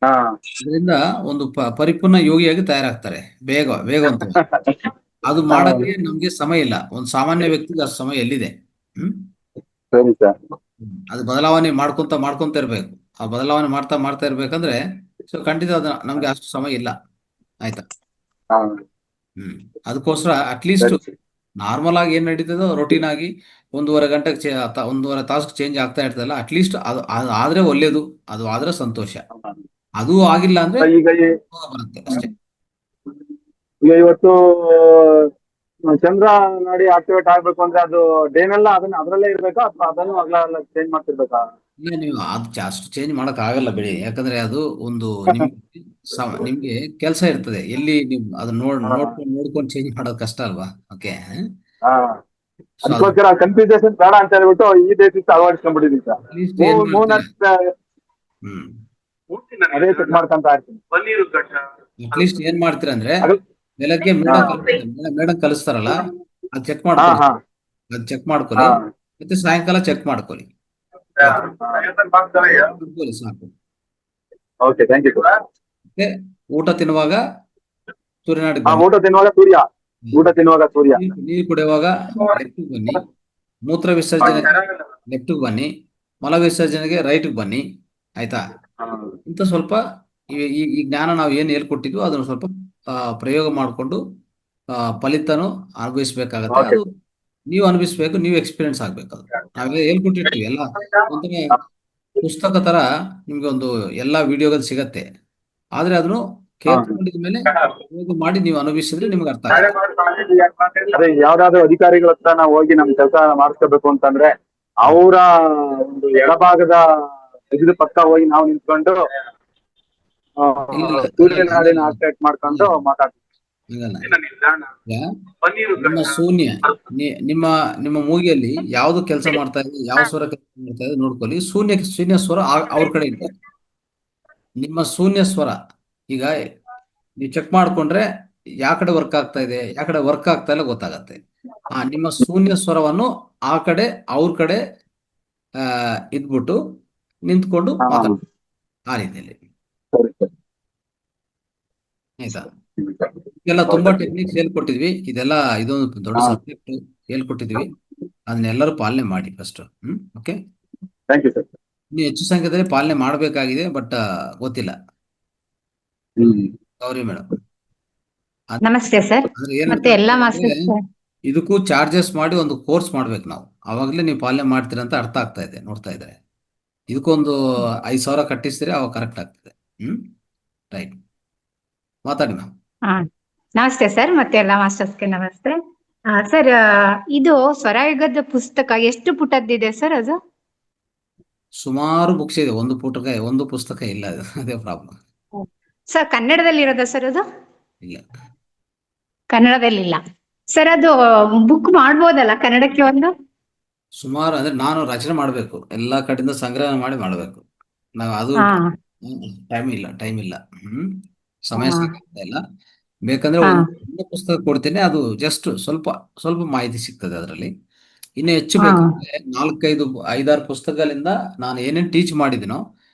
ಹಾ ಅದರಿಂದ ಒಂದು ಪರಿಪೂರ್ಣ ಯೋಗಿಯಾಗಿ ತಯಾರಾಗ್ತಾರೆ, ವೇಗವಂತವಾಗಿ. ಅದು ಮಾಡಕ್ಕೆ ನಮ್ಗೆ ಸಮಯ ಇಲ್ಲ, ಒಂದು ಸಾಮಾನ್ಯ ವ್ಯಕ್ತಿಗೆ ಅಷ್ಟು ಸಮಯ ಎಲ್ಲಿದೆ? ಹ್ಮ್ ಸರಿ ಸರ್. ಅದು ಬದಲಾವಣೆ ಮಾಡ್ಕೊಂತ ಇರ್ಬೇಕು. ಆ ಬದಲಾವಣೆ ಮಾಡ್ತಾ ಇರ್ಬೇಕಂದ್ರೆ ಸೊ ಖಂಡಿತ ಅದು ನಮ್ಗೆ ಅಷ್ಟು ಸಮಯ ಇಲ್ಲ. ಆಯ್ತಾ? ಹಾ ಅದಕ್ಕೋಸ್ಕರ ಅಟ್ಲೀಸ್ಟ್ ಸರಿ. ನಾರ್ಮಲ್ ಆಗಿ ಏನ್ ನಡೀತದೋ ರೊಟೀನ್ ಆಗಿ 1.5 ಗಂಟೆಗೆ 1.5 ತಾಸು ಚೇಂಜ್ ಆಗ್ತಾ ಇರ್ತದಲ್ಲ, ಅಟ್ಲೀಸ್ಟ್ ಅದು ಆದ್ರೆ ಒಳ್ಳೇದು, ಅದು ಆದ್ರೆ ಸಂತೋಷ. ಅದು ಆಗಿಲ್ಲ ಅಂದ್ರೆ ಈಗ ಬರುತ್ತೆ ಅಷ್ಟೇ. ಈಗ ಇವತ್ತು ಚಂದ್ರ ನಾಡಿ ಆಕ್ಟಿವೇಟ್ ಆಗ್ಬೇಕು ಅಂದ್ರೆ ಅದು ಡೇನೆಲ್ಲ ಅದ್ರಲ್ಲೇ ಇರ್ಬೇಕಾ ಅಥವಾ ಅದನ್ನು ಹಗಲೆಲ್ಲ ಚೇಂಜ್ ಮಾಡ್ತಿರ್ಬೇಕಾ? ಇಲ್ಲ, ನೀವು ಅದು ಅಷ್ಟು ಚೇಂಜ್ ಮಾಡಕ್ ಆಗಲ್ಲ ಬಿಡಿ, ಯಾಕಂದ್ರೆ ಅದು ಒಂದು ನಿಮ್ಗೆ ಕೆಲಸ ಇರ್ತದೆ, ಎಲ್ಲಿ ನೀವು ಅದು ನೋಡ್ಕೊಂಡು ಚೇಂಜ್ ಮಾಡೋದು ಕಷ್ಟ ಅಲ್ವಾ? ಓಕೆ. ಹಾ ಸೊ ಅದಕ್ಕೋಸ್ಕರ ಕನ್ಫ್ಯೂಷನ್ ಬೇಡ ಅಂತ ಹೇಳ್ಬಿಟ್ಟು ಈ ಬೇಸಿಸ್ ಅಳವಡಿಸ್ಕೊಂಡ್ಬಿಟ್ಟಿದ್ದೀನಿ ಸರ್. ಅಟ್ಲೀಸ್ಟ್ ಏನ್ ಮಾಡ್ತೀರಾ? ಅದೇ ಚೆಕ್ ಮಾಡ್ಕೊಂತ ಇರ್ತೀನಿ. ಅಟ್ಲೀಸ್ಟ್ ಏನ್ ಮಾಡ್ತೀರಾ ಅಂದ್ರೆ ಅದು- ಬೆಳಗ್ಗೆ ಮೇಡಮ್ ಕಲಿಸ್ತಾರಲ್ಲ, ಅದು ಚೆಕ್ ಹಾ ಮಾಡ್ಕೊಳ್ಳಿ, ಹಾ ಅದು ಚೆಕ್ ಮಾಡ್ಕೊಳ್ಳಿ, ಹಾ ಮತ್ತೆ ಸಾಯಂಕಾಲ ಚೆಕ್ ಮಾಡ್ಕೊಳ್ಳಿ. ಮಾಡ್ಕೊಳ್ಳಿ ಸಾಕು. Okay, thank you sir. ಮತ್ತೆ ಊಟ ತಿನ್ನುವಾಗ ಸೂರ್ಯನಾಡಿ ಹಾ, ಬನ್ನಿ, ಊಟ ತಿನ್ನುವಾಗ ಸೂರ್ಯ. ನೀರು ಕುಡಿಯುವಾಗ ಲೆಫ್ಟ್ ಬನ್ನಿ, ಮೂತ್ರ ವಿಸರ್ಜನೆಗೆ ಲೆಫ್ಟ್ ಬನ್ನಿ, ಮಲ ವಿಸರ್ಜನೆಗೆ ರೈಟ್ ಬನ್ನಿ. ಆಯ್ತಾ? ಇಂಥ ಸ್ವಲ್ಪ ಈ ಜ್ಞಾನ ನಾವು ಏನು ಹೇಳ್ಕೊಟ್ಟಿದ್ವು ಅದನ್ನು ಸ್ವಲ್ಪ ಪ್ರಯೋಗ ಮಾಡಿಕೊಂಡು ಫಲಿತನು ಅನುಭವಿಸ್ಬೇಕಾಗತ್ತೆ. Okay. ಅದು ನೀವು ಅನುಭವಿಸ್ಬೇಕು, ನೀವು ಎಕ್ಸ್ಪೀರಿಯನ್ಸ್ ಆಗ್ಬೇಕು. ಅದು ನಾವೇ ಹೇಳ್ಕೊಟ್ಟಿರ್ತೀವಿ ಎಲ್ಲ ಒಂಥರ ಪುಸ್ತಕ ತರ ನಿಮ್ಗೆ ಒಂದು ಎಲ್ಲಾ ವಿಡಿಯೋಗಳು ಸಿಗತ್ತೆ, ಆದ್ರೆ ಅದನ್ನು ಕೇಳ್ಕೊಂಡಿದ ಮೇಲೆ ಪ್ರಯೋಗ ಮಾಡಿ ನೀವು ಅನುಭವಿಸಿದ್ರೆ ನಿಮ್ಗೆ ಅರ್ಥ ಆಗುತ್ತೆ. ಅದೇ ಯಾವ್ದಾದ್ರು ಅಧಿಕಾರಿಗಳ ಹತ್ರ ನಾವು ಹೋಗಿ ನಮ್ ಕೆಲಸ ಮಾಡಿಸ್ಕೋಬೇಕು ಅಂತಂದ್ರೆ ಅವರ ಒಂದು ಎಡಭಾಗದ ಎದುರು ಪಕ್ಕ ಹೋಗಿ ನಾವು ನಿಂತ್ಕೊಂಡು ಇಲ್ಲ, ಸೂರ್ಯನಾಡಿನ ಆಕ್ಟಿವೇಟ್ ಮಾಡ್ಕೊಂಡು ಮಾತಾಡ್ತೀವಿ. ಹಂಗಲ್ಲ. ನಿಮ್ಮ ಶೂನ್ಯ ನಿಮ್ಮ ಮೂಗಿಯಲ್ಲಿ ಯಾವ್ದು ಕೆಲಸ ಮಾಡ್ತಾ ಇದೆ, ಯಾವ ಸ್ವರ ಕೆಲಸ ಮಾಡ್ತಾ ಇದೆ ನೋಡ್ಕೊಳ್ಳಿ. ಶೂನ್ಯ ಸ್ವರ ಅವ್ರ ಕಡೆ ಇದೆ. ನಿಮ್ಮ ಶೂನ್ಯ ಸ್ವರ ಈಗ ನೀವು ಚೆಕ್ ಮಾಡ್ಕೊಂಡ್ರೆ ಯಾವ ಕಡೆ ವರ್ಕ್ ಆಗ್ತಾ ಇದೆ, ಯಾವ ಕಡೆ ವರ್ಕ್ ಆಗ್ತಾ ಇಲ್ಲ ಗೊತ್ತಾಗತ್ತೆ. ನಿಮ್ಮ ಶೂನ್ಯ ಸ್ವರವನ್ನು ಆ ಕಡೆ ಅವ್ರ ಕಡೆ ಇದ್ಬಿಟ್ಟು ನಿಂತ್ಕೊಂಡು ಮಾತಾಡ್ತೀವಿ ಆ ರೀತಿಯಲ್ಲಿ. ಆಯ್ತಾ? ಇದೆಲ್ಲ ತುಂಬಾ ಟೆಕ್ನಿಕ್ಸ್ ಹೇಳ್ಕೊಟ್ಟಿದ್ವಿ, ಇದೊಂದು ದೊಡ್ಡ ಸಬ್ಜೆಕ್ಟ್ ಹೇಳ್ಕೊಟ್ಟಿದ್ವಿ, ಅದನ್ನೆಲ್ಲರೂ ಪಾಲನೆ ಮಾಡಿ first. Okay, thank you sir. ನೀವು ಹೆಚ್ಚು ಸಂಖ್ಯೆಯಲ್ಲಿ ಪಾಲನೆ ಮಾಡಬೇಕಾಗಿದೆ, ಬಟ್ ಗೊತ್ತಿಲ್ಲ. ಗೌರಿ ಮೇಡಮ್, ನಮಸ್ತೆ ಸರ್. ಮತ್ತೆ ಎಲ್ಲಾ ಇದಕ್ಕೂ ಚಾರ್ಜಸ್ ಮಾಡಿ ಒಂದು ಕೋರ್ಸ್ ಮಾಡ್ಬೇಕು ನಾವು, ಅವಾಗಲೇ ನೀವು ಪಾಲನೆ ಮಾಡ್ತೀರ ಅಂತ ಅರ್ಥ ಆಗ್ತಾ ಇದೆ ನೋಡ್ತಾ ಇದ್ರೆ. ಇದಕ್ಕೊಂದು 5,000 ಕಟ್ಟಿಸಿದ್ರೆ ಅವಾಗ ಕರೆಕ್ಟ್ ಆಗ್ತದೆ. ರೈಟ್, ಮಾತಾಡಿ ಮ್ಯಾಮ್. ನಮಸ್ತೆ ಸರ್, ಮತ್ತೆ ಎಲ್ಲಾ ಮಾಸ್ಟರ್ಸ್ಗೆ ನಮಸ್ತೆ. ಸರ್, ಇದು ಸ್ವರಯುಗದ ಪುಸ್ತಕ ಎಷ್ಟು ಪುಟದ್ದಿದೆ ಸರ್? ಅದು ಸುಮಾರು ಬುಕ್ಸ್ ಇದೆ, ಒಂದು ಪುಸ್ತಕ ಇಲ್ಲ, ಅದೇ ಪ್ರಾಬ್ಲಮ್. ಸರ್ ಕನ್ನಡದಲ್ಲಿ ಇರೋದಾ ಸರ್? ಅದು ಇಲ್ಲ, ಕನ್ನಡದಲ್ಲಿ ಇಲ್ಲ ಸರ್. ಅದು ಬುಕ್ ಮಾಡ್ಬೋದಲ್ಲ ಕನ್ನಡಕ್ಕೆ ಒಂದು? ಸುಮಾರು ಅಂದ್ರೆ ನಾನು ರಚನೆ ಮಾಡ್ಬೇಕು, ಎಲ್ಲಾ ಕಡೆಯಿಂದ ಸಂಗ್ರಹ ಮಾಡಿ ಮಾಡ್ಬೇಕು ನಾವು. ಅದು ಟೈಮ್ ಇಲ್ಲ. ಸಮಯ ಸಿಗ್ತಾ ಇಲ್ಲ. ಬೇಕಂದ್ರೆ ಒಂದು ಪುಸ್ತಕ ಕೊಡ್ತೀನಿ, ಅದು ಜಸ್ಟ್ ಸ್ವಲ್ಪ ಮಾಹಿತಿ ಸಿಗ್ತದೆ ಅದರಲ್ಲಿ. ಇನ್ನು ಹೆಚ್ಚು ಬೇಕಂದ್ರೆ 4-5 ಪುಸ್ತಕಗಳಿಂದ ನಾನು ಏನೇನು ಟೀಚ್ ಮಾಡಿದಿನೋ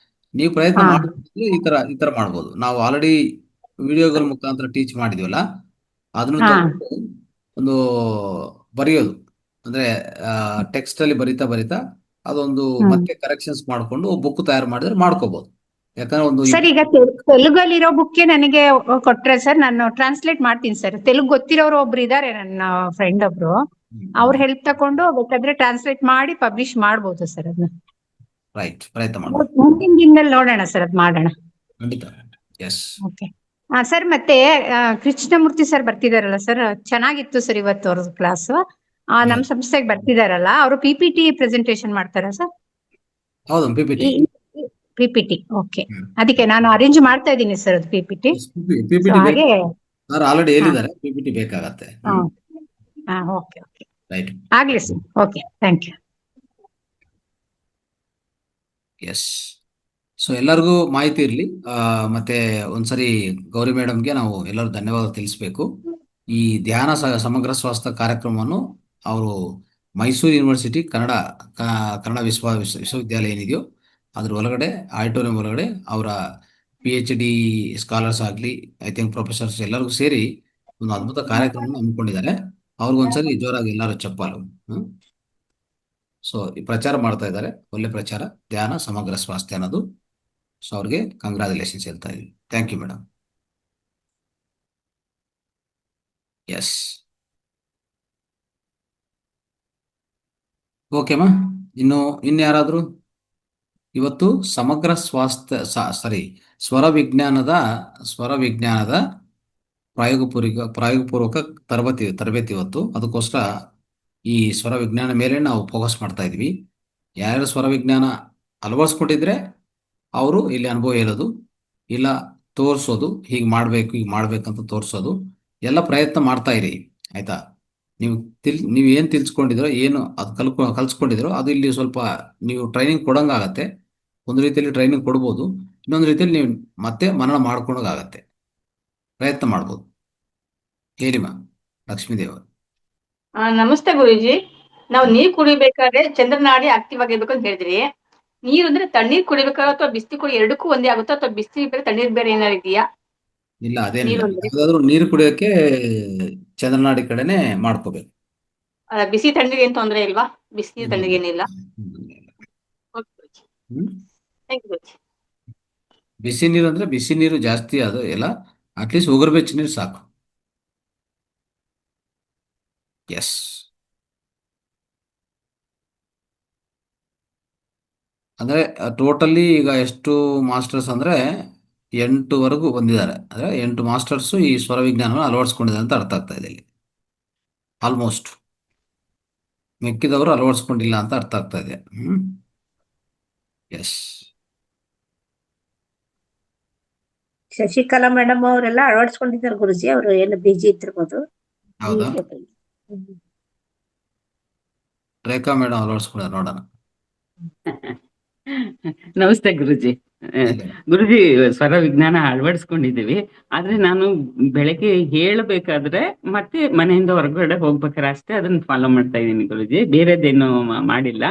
ನೀವು ಪ್ರಯತ್ನ ಮಾಡಿದ್ರೆ ಈ ತರ ಮಾಡ್ಬೋದು. ನಾವು ಆಲ್ರೆಡಿ ವಿಡಿಯೋಗಳ ಮುಖಾಂತರ ಟೀಚ್ ಮಾಡಿದ್ವಲ್ಲ, ಅದನ್ನು ತಗೊಂಡು ಒಂದು ಬರೆಯೋದು, ಅಂದ್ರೆ ಟೆಕ್ಸ್ಟ್ ಅಲ್ಲಿ ಬರಿತಾ ಅದೊಂದು ಮತ್ತೆ ಕರೆಕ್ಷನ್ಸ್ ಮಾಡ್ಕೊಂಡು ಬುಕ್ ತಯಾರು ಮಾಡಿದ್ರೆ ಮಾಡ್ಕೋಬಹುದು. ಯಾಕಂದ್ರೆ ಒಂದು ಸರ್ ಈಗ ತೆಲುಗಲ್ಲಿರೋ ಬುಕ್ಕೆ ನನಗೆ ಕೊಟ್ರೆ ಸರ್ ನಾನು ಟ್ರಾನ್ಸ್ಲೇಟ್ ಮಾಡ್ತೀನಿ ಸರ್. ತೆಲುಗು ಗೊತ್ತಿರೋರು ಒಬ್ರು ಇದಾರೆ, ನನ್ನ ಫ್ರೆಂಡ್ ಒಬ್ರು. ಅವ್ರ ಹೆಲ್ಪ್ ತಕೊಂಡು ಬೇಕಾದ್ರೆ ಟ್ರಾನ್ಸ್ಲೇಟ್ ಮಾಡಿ ಪಬ್ಲಿಷ್ ಮಾಡ್ಬೋದು ಸರ್ ಅದನ್ನ. ರೈಟ್, ಪ್ರಯತ್ನ ಮಾಡೋಣ. ಮುಂದಿನ ದಿನದಲ್ಲಿ ನೋಡೋಣ ಸರ್, ಅದ್ ಮಾಡೋಣ. ಖಂಡಿತ. ಎಸ್. Okay sir. ಮತ್ತೆ ಕೃಷ್ಣಮೂರ್ತಿ ಸರ್ ಬರ್ತಿದಾರಲ್ಲ ಸರ್, ಚೆನ್ನಾಗಿತ್ತು ಸರ್ ಇವತ್ತು ಅವ್ರ ಕ್ಲಾಸ್. ನಮ್ ಸಂಸ್ಥೆಗೆ ಬರ್ತಿದಾರಲ್ಲ, ಅವರು PPT ಪ್ರೆಸೆಂಟೇಶನ್ ಮಾಡ್ತಾರ ಸರ್? ಹೌದು, PPT. PPT, ಓಕೆ. ಅದಕ್ಕೆ ನಾನು ಅರೇಂಜ್ ಮಾಡ್ತಾ ಇದ್ದೀನಿ ಸರ್ ಅದು PPT. ಹಾಗೆ ಸರ್ ಆಲ್ರೆಡಿ ಹೇಳಿದ್ದಾರೆ PPT ಬೇಕಾಗತ್ತೆ. ಓಕೆ ಓಕೆ, ರೈಟ್, ಆಗ್ಲಿ sir. Okay, thank you. Yes. So ಎಲ್ಲರಿಗೂ ಮಾಹಿತಿ ಇರಲಿ. ಮತ್ತೆ ಒಂದ್ಸರಿ ಗೌರಿ ಮೇಡಮ್ಗೆ ನಾವು ಎಲ್ಲರೂ ಧನ್ಯವಾದ ತಿಳಿಸ್ಬೇಕು. ಈ ಧ್ಯಾನ ಸಮಗ್ರ ಸ್ವಾಸ್ಥ್ಯ ಕಾರ್ಯಕ್ರಮವನ್ನು ಅವರು ಮೈಸೂರು ಯೂನಿವರ್ಸಿಟಿ ಕನ್ನಡ ವಿಶ್ವವಿದ್ಯಾಲಯ ಏನಿದೆಯೋ ಅದ್ರ ಒಳಗಡೆ ಆಡಿಟೋರಿಯಂ ಒಳಗಡೆ ಅವರ PhD ಸ್ಕಾಲರ್ಸ್ ಆಗಲಿ, ಐ ಥಿಂಕ್ ಪ್ರೊಫೆಸರ್ಸ್ ಎಲ್ಲರಿಗೂ ಸೇರಿ ಒಂದು ಅದ್ಭುತ ಕಾರ್ಯಕ್ರಮವನ್ನು ಹಮ್ಮಿಕೊಂಡಿದ್ದಾರೆ. ಅವ್ರಿಗೊಂದ್ಸರಿ ಜೋರಾಗಿ ಎಲ್ಲರೂ ಚಪ್ಪಾಲು. ಸೊ ಈ ಪ್ರಚಾರ ಮಾಡ್ತಾ ಇದ್ದಾರೆ, ಒಳ್ಳೆ ಪ್ರಚಾರ, ಧ್ಯಾನ ಸಮಗ್ರ ಸ್ವಾಸ್ಥ್ಯ ಅನ್ನೋದು. ಸೊ ಅವ್ರಿಗೆ ಕಂಗ್ರಾಚುಲೇಷನ್ಸ್ ಹೇಳ್ತಾ ಇದ್ದೀವಿ. Thank you madam. ಎಸ್, ಓಕೆಮಾ. ಇನ್ಯಾರಾದ್ರು ಇವತ್ತು ಸಮಗ್ರ ಸ್ವಾಸ್ಥ್ಯ ಸ್ವರ ವಿಜ್ಞಾನದ ಪ್ರಾಯೋಗಪೂರ್ವಕ ತರಬೇತಿ ಇವತ್ತು. ಅದಕ್ಕೋಸ್ಕರ ಈ ಸ್ವರ ವಿಜ್ಞಾನ ಮೇಲೆ ನಾವು ಫೋಕಸ್ ಮಾಡ್ತಾ ಇದ್ವಿ. ಯಾರ್ಯಾರು ಸ್ವರ ವಿಜ್ಞಾನ ಅಳವಡಿಸ್ಕೊಂಡಿದ್ರೆ ಅವರು ಇಲ್ಲಿ ಅನುಭವ ಹೇಳೋದು, ಇಲ್ಲ ತೋರಿಸೋದು, ಹೀಗೆ ಮಾಡ್ಬೇಕಂತ ತೋರಿಸೋದು, ಎಲ್ಲ ಪ್ರಯತ್ನ ಮಾಡ್ತಾ ಇರಿ. ಆಯ್ತಾ? ನೀವು ಏನು ತಿಳ್ಸ್ಕೊಂಡಿದ್ರೋ, ಏನು ಅದು ಕಲ್ಸ್ಕೊಂಡಿದ್ರೋ ಅದು ಇಲ್ಲಿ ಸ್ವಲ್ಪ ನೀವು ಟ್ರೈನಿಂಗ್ ಕೊಡಂಗಾಗತ್ತೆ. ಒಂದು ರೀತಿಯಲ್ಲಿ ಟ್ರೈನಿಂಗ್ ಕೊಡ್ಬೋದು, ಇನ್ನೊಂದು ರೀತಿಯಲ್ಲಿ ನೀವು ಮತ್ತೆ ಮನನ ಮಾಡ್ಕೊಂಡಾಗತ್ತೆ. ಪ್ರಯತ್ನ ಮಾಡ್ಬೋದು. ಹೇಳಿಮಾ ಲಕ್ಷ್ಮೀದೇವ. ನಮಸ್ತೆ ಗುರುಜಿ. ನಾವು ನೀರ್ ಕುಡಿಬೇಕಾದ್ರೆ ಚಂದ್ರನಾಡಿ ಆಕ್ಟಿವ್ ಆಗಿರ್ಬೇಕು ಅಂತ ಹೇಳಿದ್ರಿ. ನೀರು ಅಂದ್ರೆ ತಣ್ಣೀರ್ ಕುಡಿಬೇಕಾ ಅಥವಾ ಬಿಸಿ ಕುಡಿ, ಎರಡಕ್ಕೂ ಒಂದೇ ಆಗುತ್ತಾ ಅಥವಾ ಬಿಸಿ ಬೇರೆ ತಣ್ಣೀರ್ ಬೇರೆ ಏನಾರು ಇದೆಯಾ? ಇಲ್ಲ, ಅದೇನಿಲ್ಲ. ಯಾವ್ದಾದ್ರು ನೀರು ಕುಡಿಯೋಕೆ ಚಂದ್ರನಾಡಿ ಕಡೆನೆ ಮಾಡ್ಕೋಬೇಕು. ಬಿಸಿ ತಣ್ಣೀರ್ ಏನ್ ತೊಂದ್ರೆ ಇಲ್ವಾ? ಬಿಸಿ ತಣ್ಣೀರ್ ಏನಿಲ್ಲ. ಬಿಸಿ ನೀರು ಅಂದ್ರೆ ಬಿಸಿ ನೀರು ಜಾಸ್ತಿ ಅದು ಎಲ್ಲ, ಅಟ್ಲೀಸ್ಟ್ ಉಗುರು ಬೆಚ್ಚ ನೀರು ಸಾಕು. ಎಸ್. ಅಂದ್ರೆ ಟೋಟಲಿ ಈಗ ಎಷ್ಟು ಮಾಸ್ಟರ್ಸ್ ಅಂದ್ರೆ 8ವರೆಗೂ ಬಂದಿದ್ದಾರೆ. ಅಂದ್ರೆ 8 ಮಾಸ್ಟರ್ಸು ಈ ಸ್ವರ ವಿಜ್ಞಾನವನ್ನು ಅಳವಡಿಸ್ಕೊಂಡಿದ್ದಾರೆ ಅಂತ ಅರ್ಥ ಆಗ್ತಾ ಇದೆ ಇಲ್ಲಿ. ಆಲ್ಮೋಸ್ಟ್ ಮಿಕ್ಕಿದವರು ಅಳವಡಿಸ್ಕೊಂಡಿಲ್ಲ ಅಂತ ಅರ್ಥ ಆಗ್ತಾ ಇದೆ. ಎಸ್. ಶಶಿಕಲಾ ಮೇಡಮ್ ಅವರೆಲ್ಲ ಅಳವಡಿಸ್ಕೊಂಡಿದ್ದಾರೆ ಗುರುಜಿ. ಅವರು ಏನು ಬಿಜಿ ಇದ್ದಿರ್ಬೋದು. ಹೌದಾ? ರೇಖಾ ಮೇಡಮ್ ಅಳವಡಿಸ್ಕೊಂಡಿದ್ದಾರೆ, ನೋಡೋಣ. ನಮಸ್ತೆ ಗುರುಜಿ. ಗುರುಜಿ, ಸ್ವರ ವಿಜ್ಞಾನ ಅಳವಡಿಸ್ಕೊಂಡಿದ್ದೀವಿ. ಆದ್ರೆ ನಾನು ಬೆಳಗ್ಗೆ ಹೇಳಬೇಕಾದ್ರೆ ಮತ್ತೆ ಮನೆಯಿಂದ ಹೊರಗಡೆ ಹೋಗ್ಬೇಕಾದ್ರೆ ಅಷ್ಟೇ ಅದನ್ನ ಫಾಲೋ ಮಾಡ್ತಾ ಇದ್ದೀನಿ ಗುರುಜಿ. ಬೇರೆದೇನು ಮಾಡಿಲ್ಲ.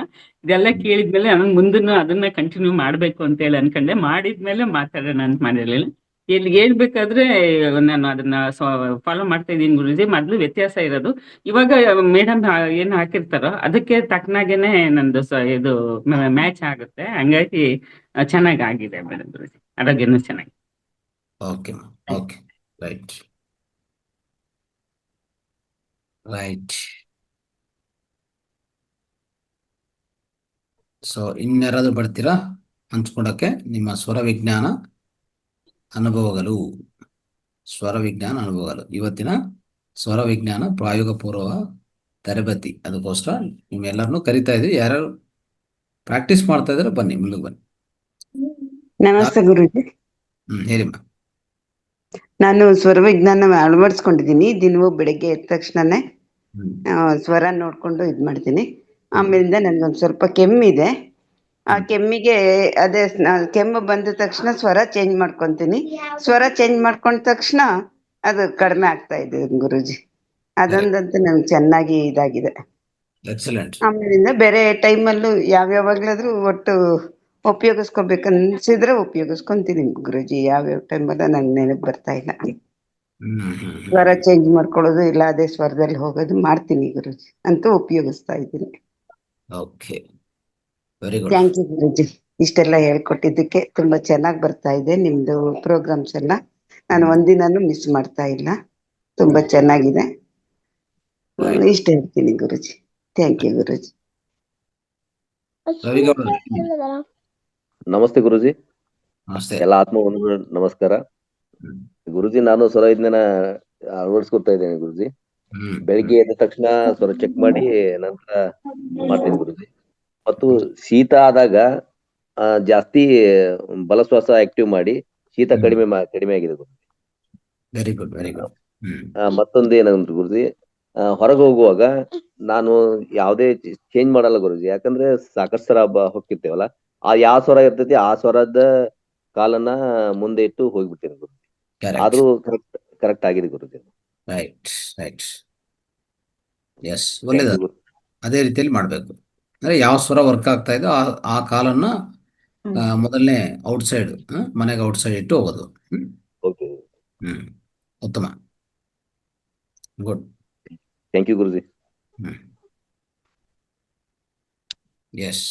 ಇದೆಲ್ಲ ಕೇಳಿದ್ಮೇಲೆ ನನಗೆ ಮುಂದನ್ನು ಅದನ್ನ ಕಂಟಿನ್ಯೂ ಮಾಡ್ಬೇಕು ಅಂತ ಹೇಳಿ ಅನ್ಕೊಂಡೆ. ಮಾಡಿದ್ಮೇಲೆ ಮಾತಾಡೋಣ ಅಂತ ಮಾಡಿರ್ಲಿಲ್ಲ. ಇಲ್ಲಿ ಹೇಳ್ಬೇಕಾದ್ರೆ ನಾನು ಅದನ್ನ ಫಾಲೋ ಮಾಡ್ತಾ ಇದ್ದೀನಿ ಗುರುಜಿ. ಮೊದ್ಲು ವ್ಯತ್ಯಾಸ ಇರೋದು, ಇವಾಗ ಮೇಡಮ್ ಏನ್ ಹಾಕಿರ್ತಾರೋ ಅದಕ್ಕೆ ತಕ್ಕನಾಗೇನೆ ನಂದು ಇದು ಮ್ಯಾಚ್ ಆಗುತ್ತೆ. ಹಂಗಾಗಿ ಚೆನ್ನಾಗಿ ಆಗಿದೆ ಮೇಡಮ್ ಗುರುಜಿ. ಆರೋಗ್ಯನೂ ಚೆನ್ನಾಗಿ. Okay okay, right right. So ಇನ್ಯಾರಾದ್ರೂ ಬರ್ತೀರಾ ಹಂಚ್ಕೊಳಕ್ಕೆ ನಿಮ್ಮ ಸ್ವರ ವಿಜ್ಞಾನ ಅನುಭವಗಳು? ಇವತ್ತಿನ ಸ್ವರ ವಿಜ್ಞಾನ ಪ್ರಾಯೋಗ ಪೂರ್ವ ತರಬೇತಿ, ಅದಕ್ಕೋಸ್ಕರ ನಿಮ್ಮೆಲ್ಲರನ್ನು ಕರಿತಾ ಇದ್ವಿ. ಯಾರ್ಯಾರು ಪ್ರಾಕ್ಟೀಸ್ ಮಾಡ್ತಾ ಇದ್ರೆ ಬನ್ನಿ, ಮುಂದಕ್ಕೆ ಬನ್ನಿ. ನಮಸ್ತೆ ಗುರುಜಿ. ಹೇಳಿಮ್ಮ. ನಾನು ಸ್ವರ ವಿಜ್ಞಾನ ಅಳವಡಿಸ್ಕೊಂಡಿದ್ದೀನಿ. ದಿನವೂ ಬೆಳಗ್ಗೆ ಎದ್ದ ತಕ್ಷಣನೇ ಸ್ವರ ನೋಡ್ಕೊಂಡು ಇದ್ ಮಾಡ್ತೀನಿ. ಆಮೇಲಿಂದ ನನ್ಗೊಂದ್ ಸ್ವಲ್ಪ ಕೆಮ್ಮಿದೆ. ಆ ಕೆಮ್ಮಿಗೆ ಅದೇ ಕೆಮ್ಮು ಬಂದ ತಕ್ಷಣ ಸ್ವರ ಚೇಂಜ್ ಮಾಡ್ಕೊಂತೀನಿ. ಸ್ವರ ಚೇಂಜ್ ಮಾಡ್ಕೊಂಡ ತಕ್ಷಣ ಅದು ಕಡಿಮೆ ಆಗ್ತಾ ಇದೆ ಗುರುಜಿ. ಅದೊಂದಂತೂ ನಮ್ಗೆ ಚೆನ್ನಾಗಿ ಇದಾಗಿದೆ. ಆಮೇಲಿಂದ ಬೇರೆ ಟೈಮಲ್ಲೂ ಯಾವ್ಯಾವಾಗ್ಲಾದ್ರೂ ಒಟ್ಟು ಉಪಯೋಗಿಸ್ಕೋಬೇಕನ್ಸಿದ್ರೆ ಉಪಯೋಗಿಸ್ಕೊಂತೀನಿ ಗುರುಜಿ. ಯಾವ್ಯಾವ ಟೈಮಲ್ಲ ನಂಗೆ ನೆನಪು ಬರ್ತಾ ಇಲ್ಲ. ಸ್ವರ ಚೇಂಜ್ ಮಾಡ್ಕೊಳ್ಳೋದು ಇಲ್ಲ ಅದೇ ಸ್ವರದಲ್ಲಿ ಹೋಗೋದು ಮಾಡ್ತೀನಿ ಗುರುಜಿ. ಅಂತೂ ಉಪಯೋಗಿಸ್ತಾ ಇದ್ದೀನಿ. Okay, very good. Thank you Guruji. ಇಷ್ಟೆಲ್ಲ ಹೇಳ್ಕೊಟ್ಟಿದ್ದಕ್ಕೆ ತುಂಬಾ ಚೆನ್ನಾಗಿ ಬರ್ತಾ ಇದೆ ನಿಮ್ದು ಪ್ರೋಗ್ರಾಮ್ಸ್ ಎಲ್ಲ. ನಾನು ಒಂದಿನಾನು ಮಿಸ್ ಮಾಡ್ತಾ ಇಲ್ಲ. ತುಂಬಾ ಚೆನ್ನಾಗಿದೆ. ಇಷ್ಟ ಹೇಳ್ತೀನಿ ಗುರುಜಿ. ಥ್ಯಾಂಕ್ ಯು ಗುರುಜಿ. ರವಿಗೌಡ ಅವರೇ. ನಮಸ್ತೆ ಗುರುಜಿ. ನಮಸ್ತೆ. ಎಲ್ಲ ಆತ್ಮ ಬಂಧುಗಳು ನಮಸ್ಕಾರ. ಗುರುಜಿ, ನಾನು ಸ್ವರ ವಿಜ್ಞಾನ ಅಳವಡಿಸ್ಕೊತಾ ಇದ್ದೇನೆ ಗುರುಜಿ. ಬೆಳಿಗ್ಗೆ ಎದ್ದ ತಕ್ಷಣ ಸ್ವರ ಚೆಕ್ ಮಾಡಿ ನಂತರ ಮಾಡ್ತೀನಿ ಗುರುಜಿ. ಮತ್ತು ಶೀತ ಆದಾಗ ಜಾಸ್ತಿ ಬಲಶ್ವಾಸ ಆಕ್ಟಿವ್ ಮಾಡಿ ಶೀತ ಕಡಿಮೆ ಆಗಿದೆ Guruji. Very good, very good. ಮತ್ತೊಂದು ಏನಂದ್ರೆ ಗುರುಜಿ, ಹೊರಗೆ ಹೋಗುವಾಗ ನಾನು ಯಾವುದೇ ಚೇಂಜ್ ಮಾಡಲ್ಲ ಗುರುಜಿ. ಯಾಕಂದ್ರೆ ಸಾಕಷ್ಟು ಸರ ಹೋಗ್ತಿರ್ತೇವಲ್ಲ, ಆ ಯಾವ ಸ್ವರ ಇರ್ತೈತಿ ಆ ಸ್ವರದ ಕಾಲನ್ನ ಮುಂದೆ ಇಟ್ಟು ಹೋಗ್ಬಿಡ್ತೇನೆ ಗುರುಜಿ. ಆದ್ರೂ ಕರೆಕ್ಟ್ ಆಗಿದೆ ಗುರುಜಿ. Right, right. ಎಸ್, ಒಳ್ಳೇದು. ಅದೇ ರೀತಿಯಲ್ಲಿ ಮಾಡ್ಬೇಕು. ಅಂದ್ರೆ ಯಾವ ಸ್ವರ ವರ್ಕ್ ಆಗ್ತಾ ಇದೋ ಆ ಕಾಲನ್ನ ಮೊದಲನೇ ಔಟ್ಸೈಡ್, ಮನೆಗೆ ಔಟ್ಸೈಡ್ ಇಟ್ಟು ಹೋಗೋದು. ಉತ್ತಮ. Good. Thank you Guruji. Yes.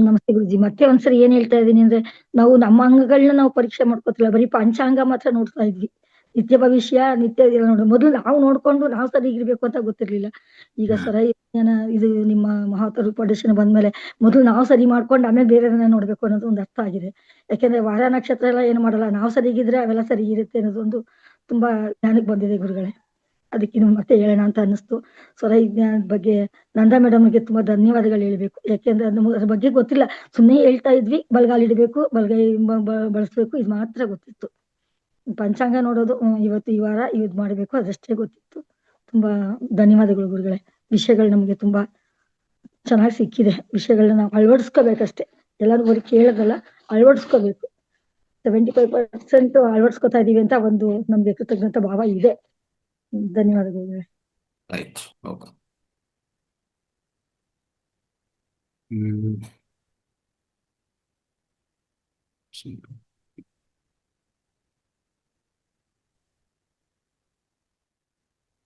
ನಮಸ್ತೆ ಗುರುಜಿ. ಮತ್ತೆ ಒಂದ್ಸರಿ ಏನ್ ಹೇಳ್ತಾ ಇದೀನಿ ಅಂದ್ರೆ, ನಾವು ನಮ್ಮ ಅಂಗಗಳನ್ನ ನಾವು ಪರೀಕ್ಷೆ ಮಾಡ್ಕೋತಿಲ್ಲ, ಬರೀ ಪಂಚಾಂಗ ಮಾತ್ರ ನೋಡ್ತಾ ಇದ್ವಿ. ನಿತ್ಯ ಭವಿಷ್ಯ ನಿತ್ಯ ನೋಡ ಮೊದಲು ನಾವು ನೋಡ್ಕೊಂಡು ನಾವು ಸರಿಗಿರ್ಬೇಕು ಅಂತ ಗೊತ್ತಿರ್ಲಿಲ್ಲ. ಈಗ ಸ್ವರ ವಿಜ್ಞಾನ ಇದು ನಿಮ್ಮ ಮಹಾತ್ಮ ಫೌಂಡೇಶನ್ ಬಂದ್ಮೇಲೆ ಮೊದಲು ನಾವು ಸರಿ ಮಾಡ್ಕೊಂಡು ಆಮೇಲೆ ಬೇರೆಯವ್ರನ್ನ ನೋಡ್ಬೇಕು ಅನ್ನೋದು ಒಂದು ಅರ್ಥ ಆಗಿದೆ. ಯಾಕೆಂದ್ರೆ ವಾರ ನಕ್ಷತ್ರ ಎಲ್ಲ ಏನು ಮಾಡಲ್ಲ, ನಾವು ಸರಿಗಿದ್ರೆ ಅವೆಲ್ಲ ಸರಿ ಇರುತ್ತೆ ಅನ್ನೋದೊಂದು ತುಂಬಾ ಜ್ಞಾನಕ್ಕೆ ಬಂದಿದೆ ಗುರುಗಳೇ. ಅದಕ್ಕೆ ನೀವು ಮತ್ತೆ ಹೇಳೋಣ ಅಂತ ಅನ್ನಿಸ್ತು. ಸ್ವರ ವಿಜ್ಞಾನದ ಬಗ್ಗೆ ನಂದಾ ಮೇಡಮ್ಗೆ ತುಂಬಾ ಧನ್ಯವಾದಗಳು ಹೇಳ್ಬೇಕು. ಯಾಕೆಂದ್ರೆ ಅದ್ರ ಬಗ್ಗೆ ಗೊತ್ತಿಲ್ಲ, ಸುಮ್ಮನೆ ಹೇಳ್ತಾ ಇದ್ವಿ, ಬಲಗಾಲ ಇಡಬೇಕು, ಬಲಗೈ ಬಳಸ್ಬೇಕು, ಇದು ಮಾತ್ರ ಗೊತ್ತಿತ್ತು. ಪಂಚಾಂಗ ನೋಡೋದು ಇವತ್ತು ಈ ವಾರ ಇದ್ ಮಾಡ್ಬೇಕು ಅದಷ್ಟೇ ಗೊತ್ತಿತ್ತು. ತುಂಬಾ ಧನ್ಯವಾದಗಳು ಗುರುಗಳೇ. ವಿಷಯಗಳು ನಮ್ಗೆ ತುಂಬಾ ಚೆನ್ನಾಗಿ ಸಿಕ್ಕಿದೆ. ವಿಷಯಗಳನ್ನ ನಾವು ಅಳವಡಿಸ್ಕೋಬೇಕಷ್ಟೇ. ಎಲ್ಲರೂ ಬರೀ ಕೇಳೋದಲ್ಲ, ಅಳವಡಿಸ್ಕೋಬೇಕು. 75% ಅಳವಡಿಸ್ಕೊತಾ ಇದೀವಿ ಅಂತ ಒಂದು ನಮ್ಗೆ ಕೃತಜ್ಞತಾ ಭಾವ ಇದೆ. ಧನ್ಯವಾದಗಳು. Right, okay.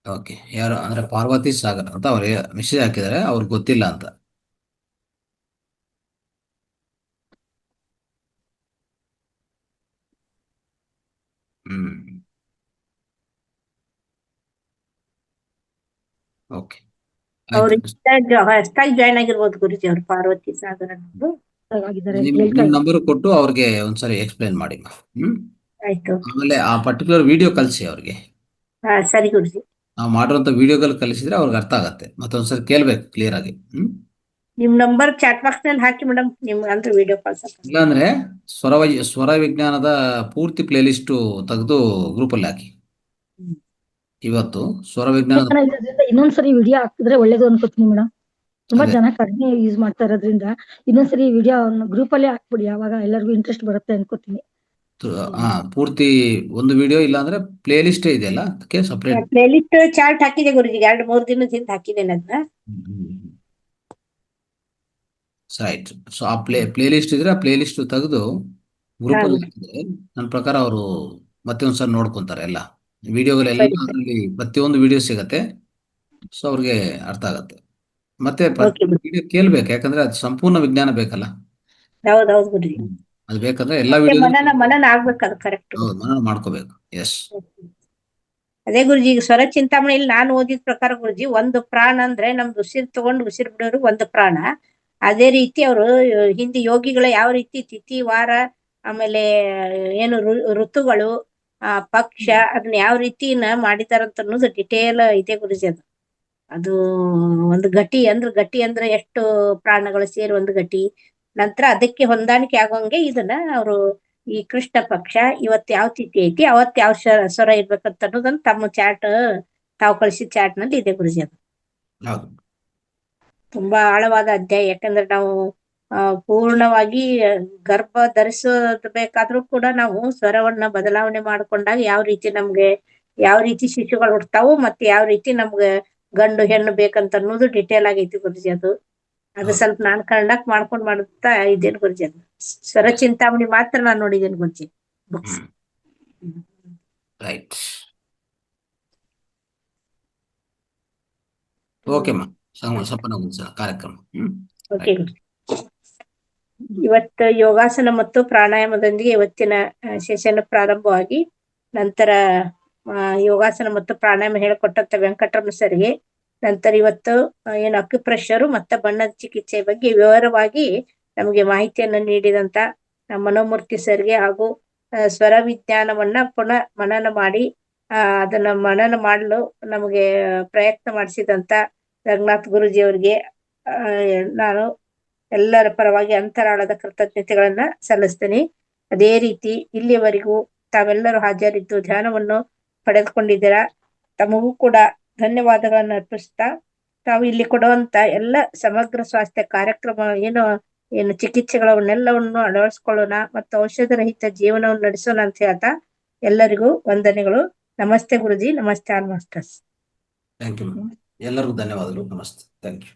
ಓಕೆ, ಯಾರು ಅಂದ್ರೆ ಪಾರ್ವತಿ ಸಾಗರ್ ಅಂತ ಅವ್ರಿಗೆ ಮೆಸೇಜ್ ಹಾಕಿದ್ದಾರೆ, ಅವ್ರಿಗೆ ಗೊತ್ತಿಲ್ಲ ಅಂತ. ಓಕೆ, ಅವ್ರು ಹೊಸದಾಗಿ ಜಾಯ್ನ್ ಆಗಿರ್ಬೋದು ಗುರುಜಿ, ಅವ್ರು ಪಾರ್ವತಿ ಸಾಗರ್ ಅನ್ನೋದು. ನಿಮ್ ನಂಬರ್ ಕೊಟ್ಟು ಅವ್ರಿಗೆ ಒಂದ್ಸರಿ ಎಕ್ಸ್ಪ್ಲೈನ್ ಮಾಡಿ. ಆಯ್ತು. ಆಮೇಲೆ ಆ ಪರ್ಟಿಕ್ಯುಲರ್ ವಿಡಿಯೋ ಕಳಿಸಿ ಅವ್ರಿಗೆ. ಸರಿ ಗುರುಜಿ. ನಾವು ಮಾಡಿರುವಂತ ವಿಡಿಯೋಗಳು ಕಳಿಸಿದ್ರೆ ಅವ್ರಿಗೆ ಅರ್ಥ ಆಗತ್ತೆ. ಮತ್ತೊಂದ್ಸರಿ ಕೇಳ್ಬೇಕು ಕ್ಲಿಯರ್ ಆಗಿ. ನಿಮ್ ನಂಬರ್ ಚಾಟ್ ಬಾಕ್ಸ್ ನಲ್ಲಿ ಹಾಕಿ ಮೇಡಮ್, ನಿಮ್ಗೆ ಅಂದ್ರೆ ವಿಡಿಯೋ ಕಾಲ್ಸ್. ಇಲ್ಲಾಂದ್ರೆ ಸ್ವರ ವಿಜ್ಞಾನದ ಪೂರ್ತಿ ಪ್ಲೇ ಲಿಸ್ಟ್ ತೆಗೆದು ಗ್ರೂಪ್ ಅಲ್ಲಿ ಹಾಕಿ. ಇವತ್ತು ಸ್ವರ ವಿಜ್ಞಾನದ ಇನ್ನೊಂದ್ಸರಿ ವಿಡಿಯೋ ಹಾಕಿದ್ರೆ ಒಳ್ಳೇದು ಅನ್ಕೋತೀನಿ ಮೇಡಮ್. ತುಂಬಾ ಜನ ಕಡಿಮೆ ಯೂಸ್ ಮಾಡ್ತಾ ಇರೋದ್ರಿಂದ ಇನ್ನೊಂದ್ಸರಿ ವಿಡಿಯೋ ಗ್ರೂಪ್ ಅಲ್ಲೇ ಹಾಕ್ಬಿಡಿ, ಅವಾಗ ಎಲ್ಲರಿಗೂ ಇಂಟ್ರೆಸ್ಟ್ ಬರುತ್ತೆ ಅನ್ಕೋತೀನಿ. ಪೂರ್ತಿ ಒಂದು ವಿಡಿಯೋ ಇಲ್ಲ ಅಂದ್ರೆ ಪ್ಲೇ ಲಿಸ್ಟ್ ಇದೆಯಲ್ಲ, ಅದಕ್ಕೆ ಸಪರೇಟ್ ಪ್ಲೇ ಲಿಸ್ಟ್ ಚಾರ್ಟ್ ಹಾಕಿದೆ ಗುರುಜಿ, 2-3 ದಿನದ ಹಿಂದೆ ಹಾಕಿದ್ದೇನೆ ಅದನ್ನ. ರೈಟ್. ಸೊ ಆ ಪ್ಲೇ ಲಿಸ್ಟ್ ಇದ್ರೆ ಆ ಪ್ಲೇ ಲಿಸ್ಟ್ ತೆಗೆದು ಗ್ರೂಪ್ ಅಲ್ಲಿ ಹಾಕಿದ್ರೆ ನನ್ನ ಪ್ರಕಾರ ಅವರು ಮತ್ತೆ ಒಂದ್ಸಲ ನೋಡ್ಕೊಂತಾರೆ. ಎಲ್ಲ ವಿಡಿಯೋಗಳೆಲ್ಲ ಅದರಲ್ಲಿ ಪ್ರತಿಯೊಂದು ವಿಡಿಯೋ ಸಿಗತ್ತೆ. ಸೊ ಅವ್ರಿಗೆ ಅರ್ಥ ಆಗತ್ತೆ. ಮತ್ತೆ ವಿಡಿಯೋ ಕೇಳ್ಬೇಕು, ಯಾಕಂದ್ರೆ ಅದು ಸಂಪೂರ್ಣ ವಿಜ್ಞಾನ ಬೇಕಲ್ಲ. ಹೌದೌದು ಗುರುಜಿ, ಅದು ಬೇಕಂದ್ರೆ ಎಲ್ಲಾ ವಿಡಿಯೋ ಮನನ ಆಗ್ಬೇಕು, ಅದು ಕರೆಕ್ಟ್. ಮನನ ಮಾಡ್ಕೋಬೇಕು. ಎಸ್. ಅದೇ ಗುರುಜಿ, ಈಗ ಸ್ವರ ಚಿಂತಾಮಣಿಯಲ್ಲಿ ನಾನು ಓದಿದ ಪ್ರಕಾರ ಗುರುಜಿ, ಒಂದು ಪ್ರಾಣ ಅಂದ್ರೆ ನಮ್ದು ಉಸಿರು ತಗೊಂಡು ಉಸಿರು ಬಿಡೋರು ಒಂದು ಪ್ರಾಣ. ಅದೇ ರೀತಿ ಅವರು ಹಿಂದಿ ಯೋಗಿಗಳು ಯಾವ ರೀತಿ ತಿಥಿ ವಾರ ಆಮೇಲೆ ಏನು ಋತುಗಳು ಪಕ್ಷ ಅದನ್ನ ಯಾವ ರೀತಿನ ಮಾಡಿದಾರಂತ ಅನ್ನೋದು ಡಿಟೇಲ್ ಇದೆ ಗುರುಜಿ. ಅದು ಒಂದು ಘಟಿ ಅಂದ್ರೆ ಎಷ್ಟು ಪ್ರಾಣಗಳು ಸೇರಿ ಒಂದು ಘಟಿ. ನಂತರ ಅದಕ್ಕೆ ಹೊಂದಾಣಿಕೆ ಆಗೋಂಗೆ ಇದನ್ನ ಅವರು ಈ ಕೃಷ್ಣ ಪಕ್ಷ ಇವತ್ತು ಯಾವ ತಿಥಿ ಐತಿ ಅವತ್ತು ಯಾವ ಸ್ವರ ಇರ್ಬೇಕಂತ ಅನ್ನೋದನ್ನ ತಮ್ಮ ತಾವು ಕಳಿಸಿದ ಚಾಟ್ ನಲ್ಲಿ ಇದೆ ಗುರುಜಿ. ಅದು ತುಂಬಾ ಆಳವಾದ ಅಧ್ಯಾಯ. ಯಾಕಂದ್ರೆ ನಾವು ಪೂರ್ಣವಾಗಿ ಗರ್ಭ ಧರಿಸಬೇಕಾದ್ರೂ ಕೂಡ ನಾವು ಸ್ವರವನ್ನ ಬದಲಾವಣೆ ಮಾಡ್ಕೊಂಡಾಗ ಯಾವ ರೀತಿ ಶಿಶುಗಳು ಹುಡ್ತಾವು, ಮತ್ತೆ ಯಾವ ರೀತಿ ನಮ್ಗೆ ಗಂಡು ಹೆಣ್ಣು ಬೇಕಂತ ಅನ್ನೋದು ಡಿಟೇಲ್ ಆಗೈತಿ ಗುರುಜಿ. ಅದು ಸ್ವಲ್ಪ ನಾನು ಕನ್ನಡಕ್ ಮಾಡ್ಕೊಂಡ್ ಮಾಡುತ್ತಾ ಇದ್ದೇನೆ ಗುರುಜಿ. ಅದು ಸ್ವರ ಚಿಂತಾಮಣಿ ಮಾತ್ರ ನಾನು ನೋಡಿದ್ದೇನೆ ಗುರುಜಿ ಬುಕ್ಸ್. ರೈಟ್. ಓಕೆ ಮಾ, ಸಂಪನ್ನ ಕಾರ್ಯಕ್ರಮ. ಓಕೆ ಗುರುಜಿ. ಇವತ್ತು ಯೋಗಾಸನ ಮತ್ತು ಪ್ರಾಣಾಯಾಮದೊಂದಿಗೆ ಇವತ್ತಿನ ಸೆಷನ್ ಪ್ರಾರಂಭವಾಗಿ ನಂತರ ಯೋಗಾಸನ ಮತ್ತು ಪ್ರಾಣಾಯಾಮ ಹೇಳಿಕೊಟ್ಟಂತ ವೆಂಕಟರಮಣ ಸರ್ಗೆ, ನಂತರ ಇವತ್ತು ಏನು ಅಕ್ಯುಪ್ರೆಷರ್ ಮತ್ತು ಬಣ್ಣದ ಚಿಕಿತ್ಸೆ ಬಗ್ಗೆ ವಿವರವಾಗಿ ನಮಗೆ ಮಾಹಿತಿಯನ್ನು ನೀಡಿದಂತ ಮನೋಮೂರ್ತಿ ಸರ್ಗೆ ಹಾಗೂ ಸ್ವರ ವಿಜ್ಞಾನವನ್ನ ಪುನಃ ಮನನ ಮಾಡಿ ಅದನ್ನ ಮನನ ಮಾಡಲು ನಮಗೆ ಪ್ರಯತ್ನ ಮಾಡಿಸಿದಂತ ರಂಗನಾಥ್ ಗುರುಜಿ ಅವರಿಗೆ ನಾನು ಎಲ್ಲರ ಪರವಾಗಿ ಅಂತರಾಳದ ಕೃತಜ್ಞತೆಗಳನ್ನ ಸಲ್ಲಿಸ್ತೀನಿ. ಅದೇ ರೀತಿ ಇಲ್ಲಿಯವರೆಗೂ ತಾವೆಲ್ಲರೂ ಹಾಜರಿದ್ದು ಧ್ಯಾನವನ್ನು ಪಡೆದುಕೊಂಡಿದ್ದೀರಾ. ತಮಗೂ ಕೂಡ ಧನ್ಯವಾದಗಳನ್ನು ಅರ್ಪಿಸ್ತಾ ತಾವು ಇಲ್ಲಿ ಕೊಡುವಂತ ಎಲ್ಲ ಸಮಗ್ರ ಸ್ವಾಸ್ಥ್ಯ ಕಾರ್ಯಕ್ರಮ ಏನು ಚಿಕಿತ್ಸೆಗಳನ್ನೆಲ್ಲವನ್ನು ಅಳವಡಿಸ್ಕೊಳ್ಳೋಣ ಮತ್ತು ಔಷಧ ರಹಿತ ಜೀವನವನ್ನು ನಡೆಸೋಣ ಅಂತ ಹೇಳ್ತಾ ಎಲ್ಲರಿಗೂ ವಂದನೆಗಳು. ನಮಸ್ತೆ ಗುರುಜಿ, ನಮಸ್ತೆ ಆಲ್ ಮಾಸ್ಟರ್ಸ್. Thank you. ಎಲ್ಲರಿಗೂ ಧನ್ಯವಾದಗಳು. ನಮಸ್ತೆ. Thank you.